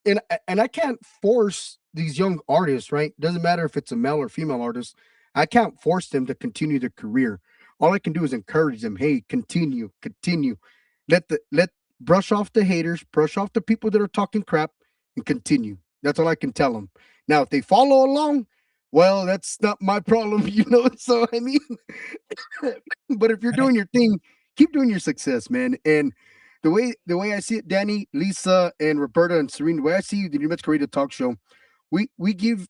And I can't force these young artists, right? Doesn't matter if it's a male or female artist. I can't force them to continue their career. All I can do is encourage them. Hey, continue. Let brush off the haters, brush off the people that are talking crap, and continue. That's all I can tell them. Now, if they follow along, well, that's not my problem, So I mean, but if you're doing your thing, keep doing your success, man. And the way I see it, Danny, Lisa, and Roberta and Serene, the way I see the New Mexico Radio Talk Show, we give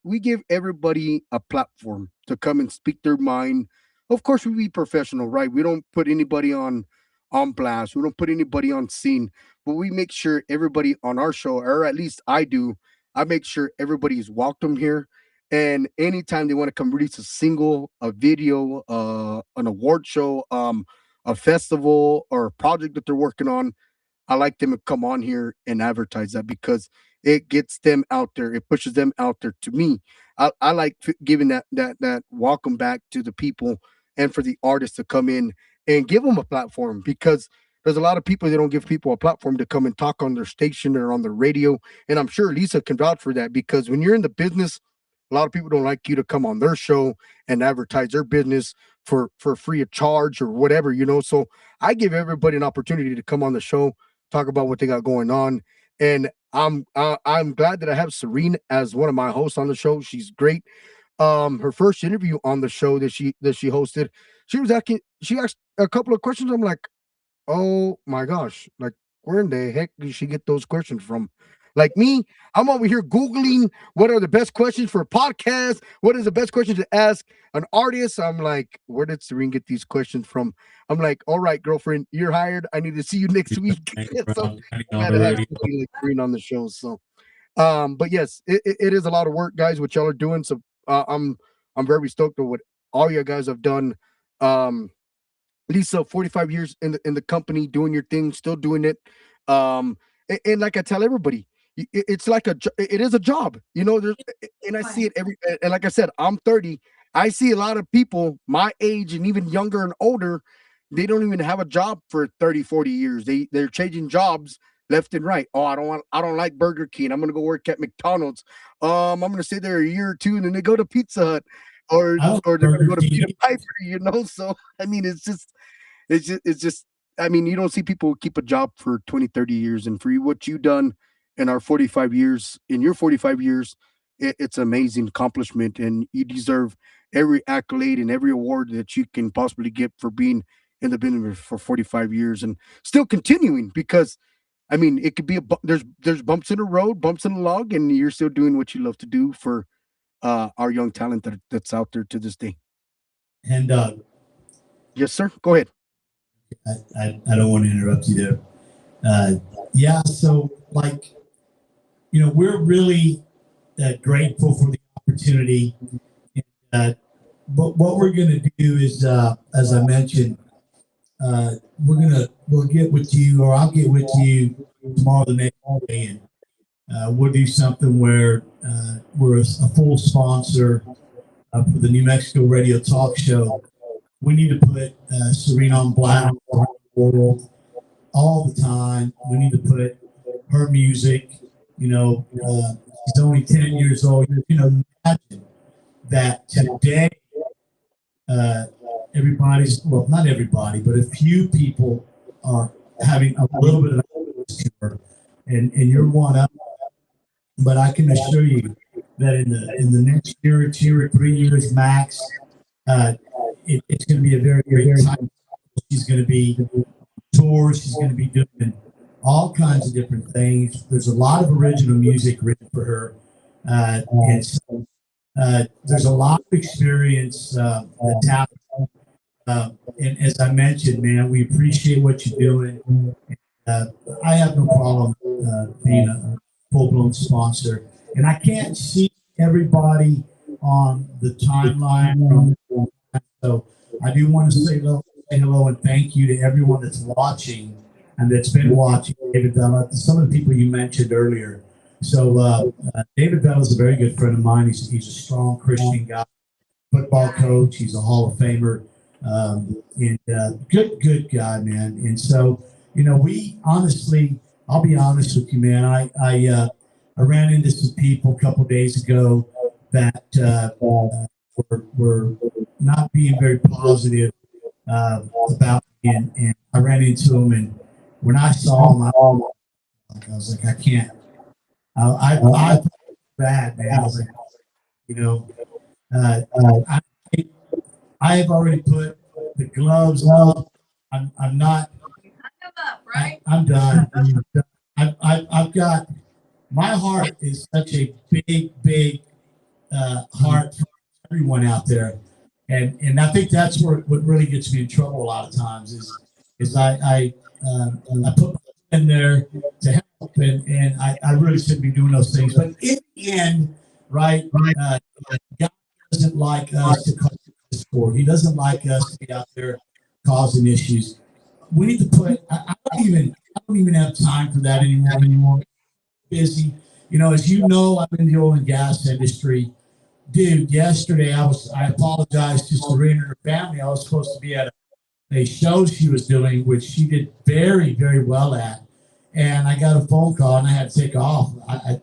everybody a platform to come and speak their mind. Of course, we be professional, right? We don't put anybody on blast. We don't put anybody on scene, but we make sure everybody on our show, or at least I do, I make sure everybody is welcome here. And anytime they want to come release a single, a video, an award show, a festival, or a project that they're working on, I like them to come on here and advertise that because it gets them out there. It pushes them out there. To me, I like giving that welcome back to the people and for the artists to come in and give them a platform because there's a lot of people they don't give people a platform to come and talk on their station or on the radio. And I'm sure Lisa can vouch for that because when you're in the business, a lot of people don't like you to come on their show and advertise their business for free of charge or whatever, So I give everybody an opportunity to come on the show, talk about what they got going on. And I'm glad that I have Serene as one of my hosts on the show. She's great. Her first interview on the show that she hosted, she asked a couple of questions. I'm like, oh my gosh, like where in the heck did she get those questions from? Like me, I'm over here Googling what are the best questions for a podcast, what is the best question to ask an artist. I'm like, where did Serene get these questions from? I'm like, all right, girlfriend, you're hired. I need to see you next week. So glad to have somebody like Serene on the show. So but yes, it is a lot of work, guys, what y'all are doing. So I'm very stoked with what all you guys have done. Lisa, 45 years in the company, doing your thing, still doing it. And like I tell everybody, it's like it is a job, and I see it and like I said, I'm 30. I see a lot of people my age and even younger and older, they don't even have a job for 30, 40 years. They're changing jobs left and right. Oh, I don't like Burger King. I'm gonna go work at McDonald's. I'm gonna stay there a year or two and then they go to Pizza Hut or they're gonna go to Peter Piper. So I mean it's just I mean, you don't see people keep a job for 20, 30 years. And for you, what you've done in our 45 years, in your 45 years, it's an amazing accomplishment. And you deserve every accolade and every award that you can possibly get for being in the business for 45 years and still continuing because I mean, it could be there's bumps in the road, bumps in the log, and you're still doing what you love to do for our young talent that's out there to this day. And Yes, sir. Go ahead. I don't want to interrupt you there. Yeah, so like, we're really grateful for the opportunity. But what we're going to do is, as I mentioned, we'll get with you, or I'll get with you tomorrow, the next day, and we'll do something where we're a full sponsor for the New Mexico Radio Talk Show. We need to put Serene on blast around the world all the time. We need to put her music. She's only 10 years old. Imagine that today, not everybody, but a few people are having a little bit of access to her, and you're one of them. But I can assure you that in the next year or 2 or 3 years max, it's going to be a very, very time. She's going to be tours. She's going to be doing all kinds of different things. There's a lot of original music written for her, and so, there's a lot of experience, the talent. And as I mentioned, man, we appreciate what you're doing. I have no problem being a full-blown sponsor, and I can't see everybody on the timeline. So I do want to say hello and thank you to everyone that's watching and that's been watching. David Bella, some of the people you mentioned earlier. So David Bella is a very good friend of mine. He's a strong Christian guy, football coach. He's a Hall of Famer, and good guy, man. And so, we honestly, I'll be honest with you, man. I ran into some people a couple of days ago that were not being very positive about me, and I ran into them, and when I saw them, I was like, I can't. I felt bad, man. I was like, I have already put the gloves on. I'm not. right? I'm done. I've got, my heart is such a big heart for everyone out there, and I think that's what really gets me in trouble a lot of times is I put myself in there to help, and I really shouldn't be doing those things. But in the end, right, God doesn't like us to cause discord. He doesn't like us to be out there causing issues. We need to put. I don't even have time for that anymore. Busy, as you know, I'm in the oil and gas industry. Dude, yesterday I apologized to Serene and her family. I was supposed to be at a show she was doing, which she did very, very well at. And I got a phone call and I had to take off.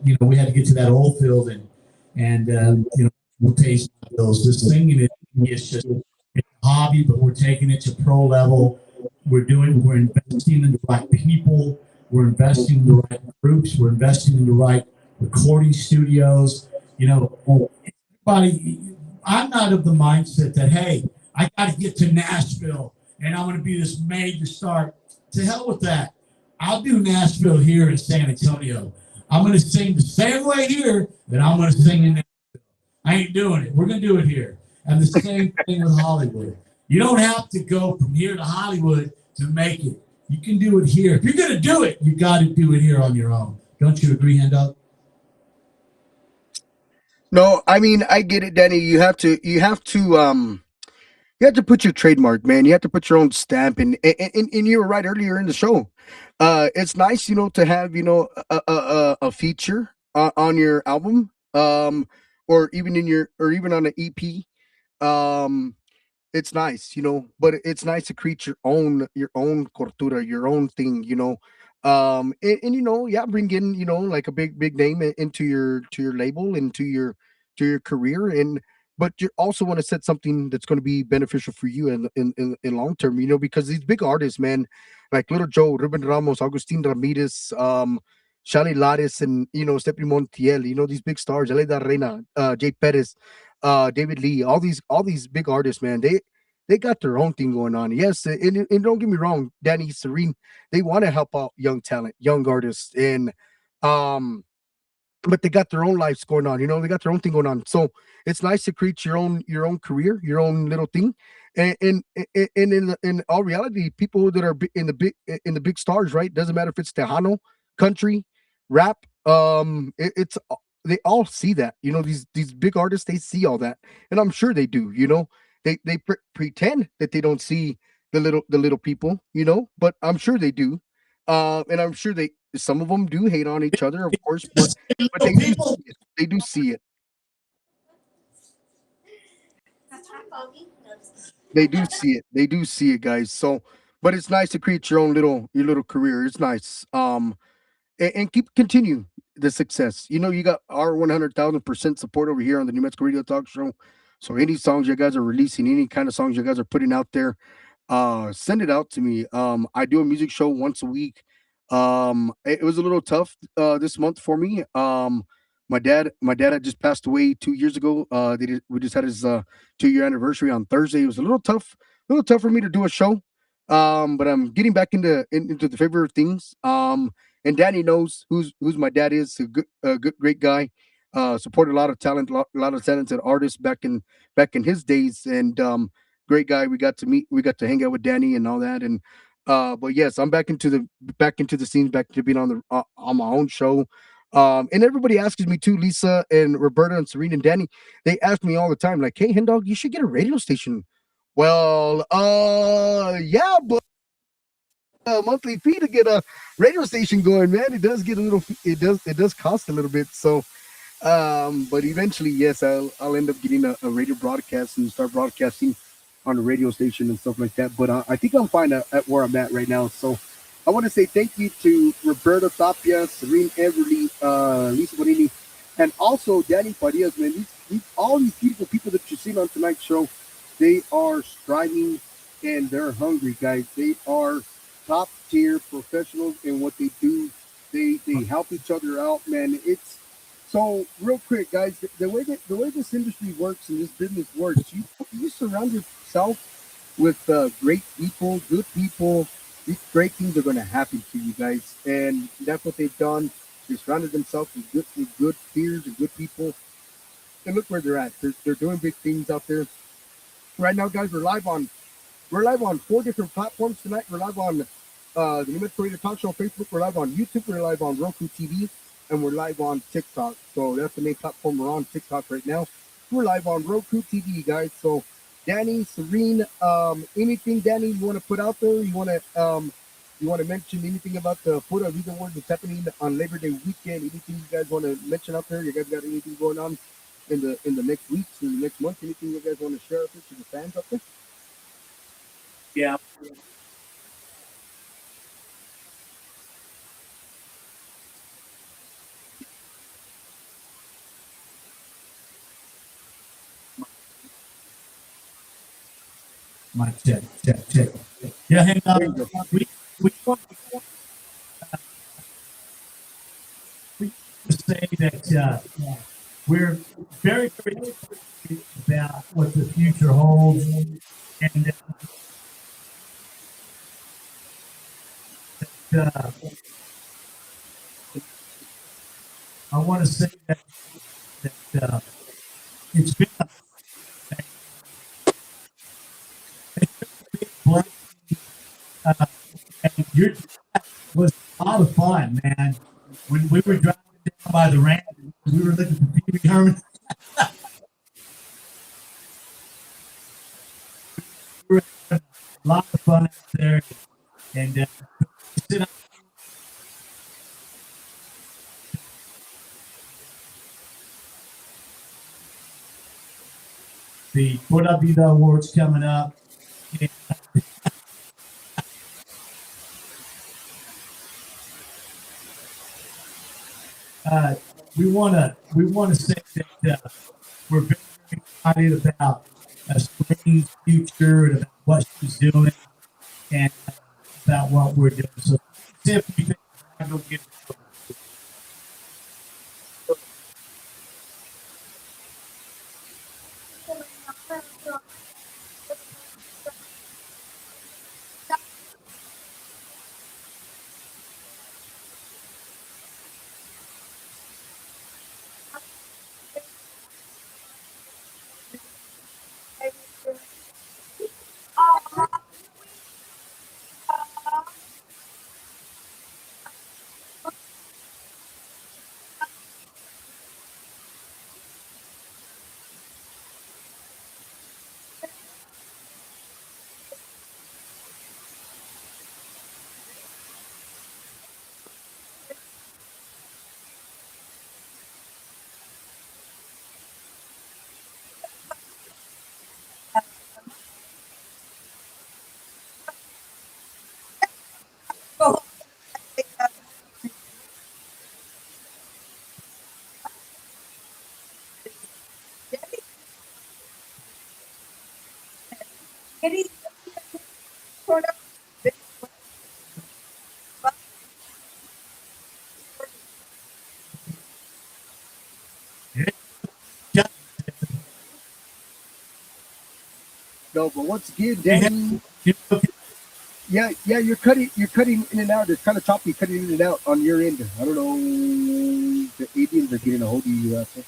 We had to get to that oil field and we'll pay some bills. This singing is just it's a hobby, but we're taking it to pro level. We're investing in the right people. We're investing in the right groups. We're investing in the right recording studios. Everybody, I'm not of the mindset that, hey, I got to get to Nashville and I'm going to be this major star. To hell with that. I'll do Nashville here in San Antonio. I'm going to sing the same way here that I'm going to sing in Nashville. I ain't doing it. We're going to do it here. And the same thing with Hollywood. You don't have to go from here to Hollywood to make it. You can do it here. If you're going to do it, you got to do it here on your own. Don't you agree, Hendo? No, I mean I get it, Danny. You have to put your trademark, man. You have to put your own stamp, and you were right earlier in the show. It's nice, to have a feature on your album, or even on an EP. Um, it's nice, but it's nice to create your own cultura, your own thing, and yeah, bring in, like a big name into your label, into your career, but you also want to set something that's going to be beneficial for you in long term, because these big artists, man, like Little Joe, Ruben Ramos, Agustin Ramirez, Shali Lares, and Stephanie Montiel, these big stars, L.A. Da Reina, Jay Perez, David Lee, all these big artists, man, they got their own thing going on. Yes, and don't get me wrong, Danny, Serene, they want to help out young talent, young artists, and um but they got their own lives going on. They got their own thing going on. So it's nice to create your own career, your own little thing. And in all reality, people that are in the big stars, right? Doesn't matter if it's Tejano, country, rap. It's they all see that. These big artists, they see all that, and I'm sure they do. They pretend that they don't see the little people. But I'm sure they do. And I'm sure some of them do hate on each other, of course, but they do see it. They do see it. They do see it. They do see it, guys. So, but it's nice to create your little career. It's nice. And continue the success. You got our 100,000% support over here on the New Mexico Radio Talk Show. So any songs you guys are releasing, any kind of songs you guys are putting out there, send it out to me. I do a music show once a week. It was a little tough this month for me. My dad had just passed away 2 years ago. We just had his 2-year anniversary on Thursday. It was a little tough for me to do a show. But I'm getting back into the favor of things. And Danny knows who's my dad is. A good great guy. Supported a lot of talent, a lot of talented artists back in his days, and great guy. We got to hang out with Danny and all that. And but yes, I'm back into the scenes, back to being on my own show. And everybody asks me too, Lisa and Roberta and Serene and Danny. They ask me all the time, like, "Hey, Hen Dog, you should get a radio station." Well, yeah, but a monthly fee to get a radio station going, man. It does get a little. It does cost a little bit. So, but eventually, yes, I'll end up getting a radio broadcast and start broadcasting on the radio station and stuff like that. But I think I'm fine at where I'm at right now. So I want to say thank you to Roberta Tapia, Serene Everly, Lisa Bonini, and also Danny Farias, man. All these beautiful people that you've seen on tonight's show, they are striving and they're hungry, guys. They are top tier professionals in what they do. They help each other out, man. It's so real quick, guys. The way this industry works and this business works, you surround yourself with great people, good people, these great things are going to happen to you guys, and that's what they've done. They surrounded themselves with good peers and good people, and look where they're at. They're doing big things out there right now, guys. We're live on 4 different platforms tonight. We're live on the New Mexico Talk Show on Facebook. We're live on YouTube. We're live on Roku TV, and we're live on TikTok. So that's the main platform we're on, TikTok right now. We're live on Roku TV, guys. So Danny, Serene, anything, Danny, you want to put out there? You want to mention anything about the Foot of Either Word that's happening on Labor Day weekend? Anything you guys want to mention out there? You guys got anything going on in the next weeks or the next month? Anything you guys want to share out there to the fans out there? Yeah. Mic check. Yeah, and we want to say that we're very, very excited about what the future holds, and I want to say that it's been a big blessing, and your was a lot of fun, man. When we were driving down by the ranch, we were looking for Pee Wee Herman. We were having a lot of fun out there, and the Foot of Either Awards coming up. We want to say that we're very, very excited about Serene's future and about what she's doing and about what we're doing. So if you think I'm going to get No, but once again, Danny, yeah, you're cutting in and out. It's kind of choppy, cutting in and out on your end. I don't know. The aliens are getting a hold of you out there.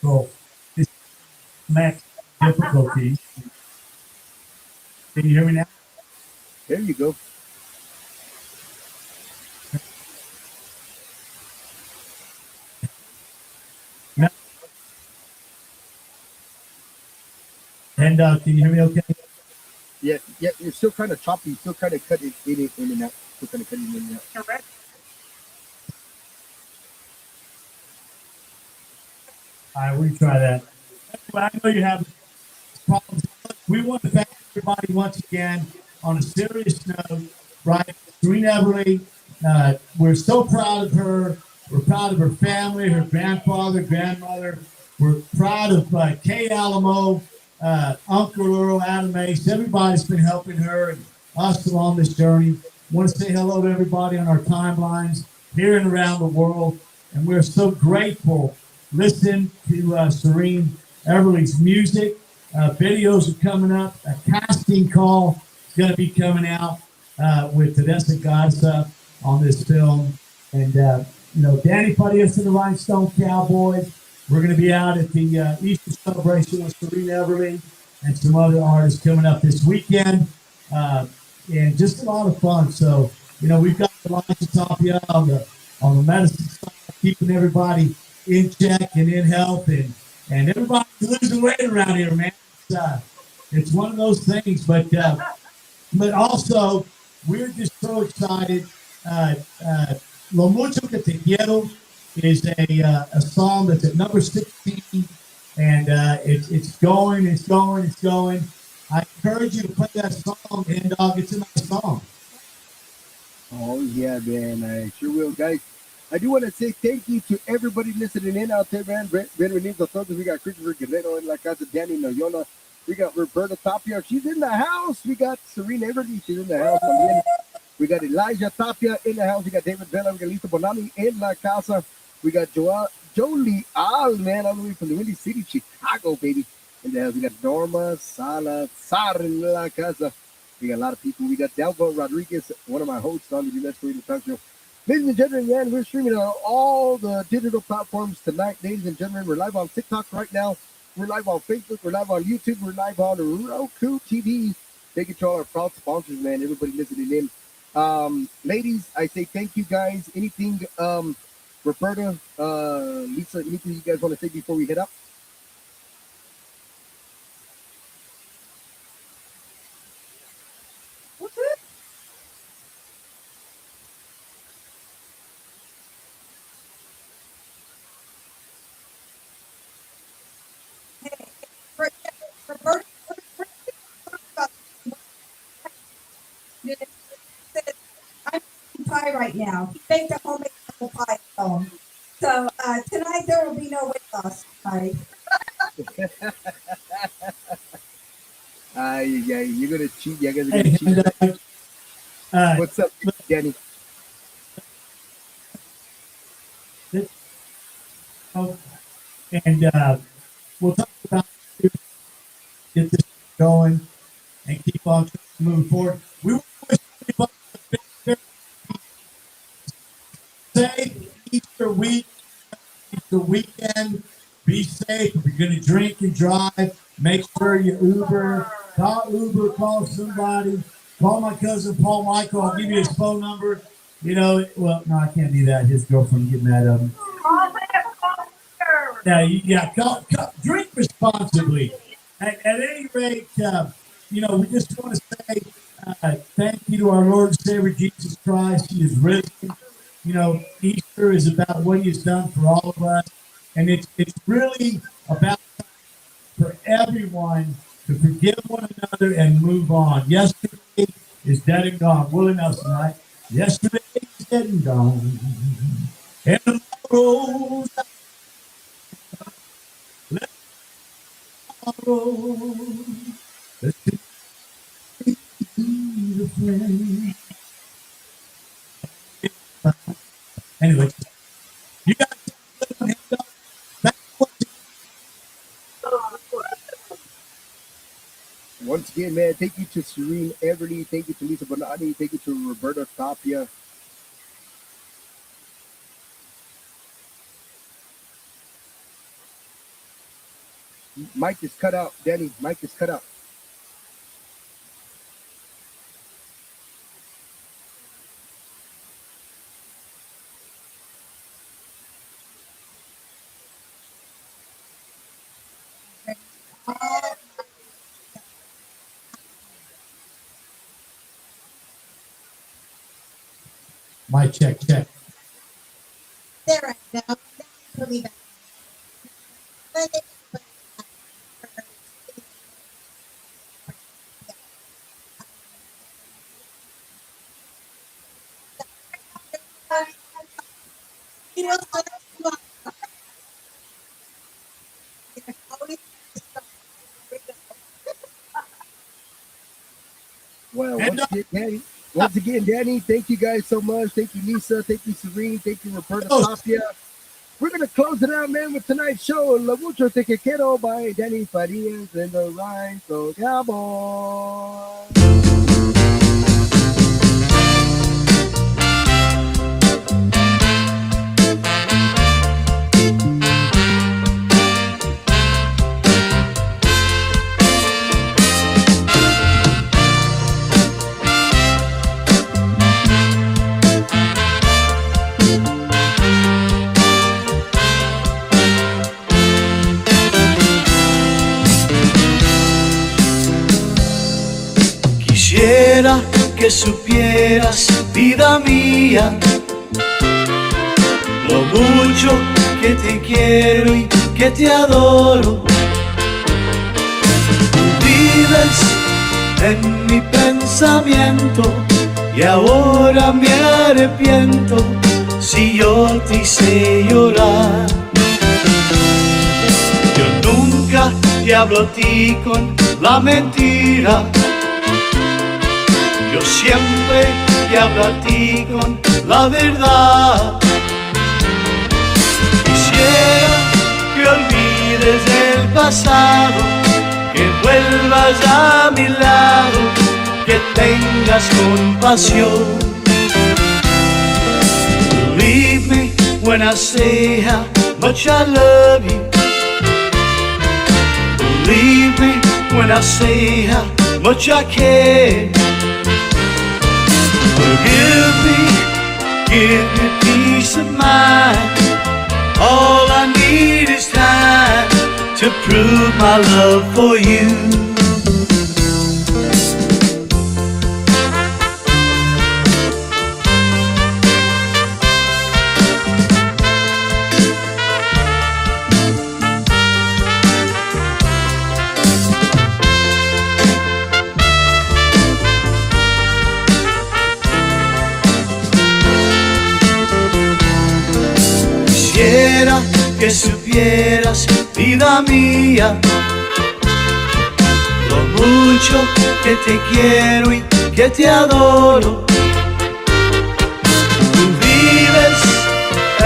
So this max difficulty. Can you hear me now? There you go. No. And can you hear me okay? Yeah, you're still kind of choppy, still kind of cutting in and out. Still kind of cutting in and out. Correct. All right, we try that. Anyway, I know you have problems. We want to thank everybody once again on a serious note, right? Serene Everly, we're so proud of her. We're proud of her family, her grandfather, grandmother. We're proud of Kay Alamo, Uncle Earl, Adam Ace. Everybody's been helping her and us along this journey. Want to say hello to everybody on our timelines here and around the world. And we're so grateful. Listen to Serene Everly's music. Videos are coming up. A casting call is going to be coming out. with Vanessa Gaza on this film. And, Danny Farias and the Rhinestone Cowboys. We're going to be out at the Easter celebration with Serene Everly and some other artists coming up this weekend. And just a lot of fun. So, we've got Elijah Tapia on the medicine side, keeping everybody in check and in health, and everybody's losing weight around here, man. It's one of those things, but also we're just so excited. Lo Mucho Que Te Quiero is a song that's at number 16, and it's going. I encourage you to play that song, and it's a nice song. Oh, yeah, man. I sure will, guys. I do want to say thank you to everybody listening in out there, man. Bienvenidos a todos. We got Christopher Guerrero in La Casa, Danny Noyola. We got Roberta Tapia. She's in the house. We got Serene Everly. She's in the house. We got Elijah Tapia in the house. We got David Bella. We got Lisa Bonani in La Casa. We got Jolie Al, man, all the way from the Windy City, Chicago, baby. In the house. We got Norma Salazar in La Casa. We got a lot of people. We got Delva Rodriguez, one of my hosts on the U.S. Radio Talk Show. Ladies and gentlemen, man, we're streaming on all the digital platforms tonight. Ladies and gentlemen, we're live on TikTok right now. We're live on Facebook. We're live on YouTube. We're live on Roku TV. Thank you to all our proud sponsors, man. Everybody listening in. Ladies, I say thank you, guys. Anything, Roberta, Lisa, anything you guys want to say before we head up? I'm making pie right now. He baked a homemade apple pie at home. So tonight there will be no weight loss tonight. Yeah, you're gonna cheat. You guys are gonna cheat. What's up, Danny? And we'll talk about get this going and keep on moving forward. We want to wish everybody a safe Easter week, Easter weekend. Be safe. If you're going to drink and drive, make sure you Uber. Call somebody. Call my cousin Paul Michael. I'll give you his phone number. No, I can't do that. His girlfriend get mad at him. Drink responsibly. At any rate, we just want to say thank you to our Lord and Savior Jesus Christ. He is risen. Easter is about what He has done for all of us, and it's really about for everyone to forgive one another and move on. Yesterday is dead and gone. Willie Nelson, right? Yesterday is dead and gone, and tomorrow's let's be the friend. Anyway, you guys once again, man, thank you to Serene Everly. Thank you to Lisa Bonani. Thank you to Roberta Tapia. Mike is cut out, Danny. Mike is cut out. My check. There right now. Put me back. Well, once again, Danny, thank you guys so much. Thank you, Lisa. Thank you, Serene. Thank you, Roberta Tapia. We're going to close it out, man, with tonight's show, La Mucho Te Quiero by Danny Farias and the Rhinestone Cowboys. Quisiera que supieras, vida mía, lo mucho que te quiero y que te adoro. Tú vives en mi pensamiento y ahora me arrepiento si yo te hice llorar. Yo nunca te hablo a ti con la mentira, yo siempre te hablo a ti con la verdad. Quisiera que olvides el pasado, que vuelvas a mi lado, que tengas compasión. Believe me when I say how much I love you. Believe me when I say how much I care. Forgive me, give me peace of mind. All I need is time to prove my love for you. Quisiera que supieras, vida mía, lo mucho que te quiero y que te adoro. Tú vives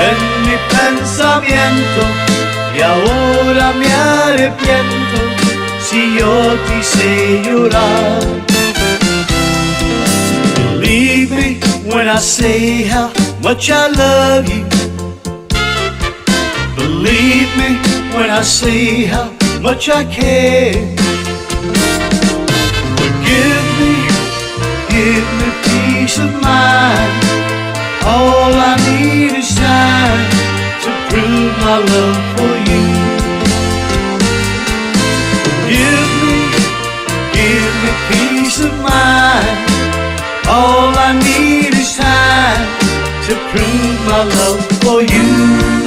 en mi pensamiento y ahora me arrepiento si yo te hice llorar. Believe me when I say how much I love you. Believe me when I say how much I care. Forgive me, give me peace of mind. All I need is time to prove my love for you. Forgive me, give me peace of mind. All I need is time to prove my love for you.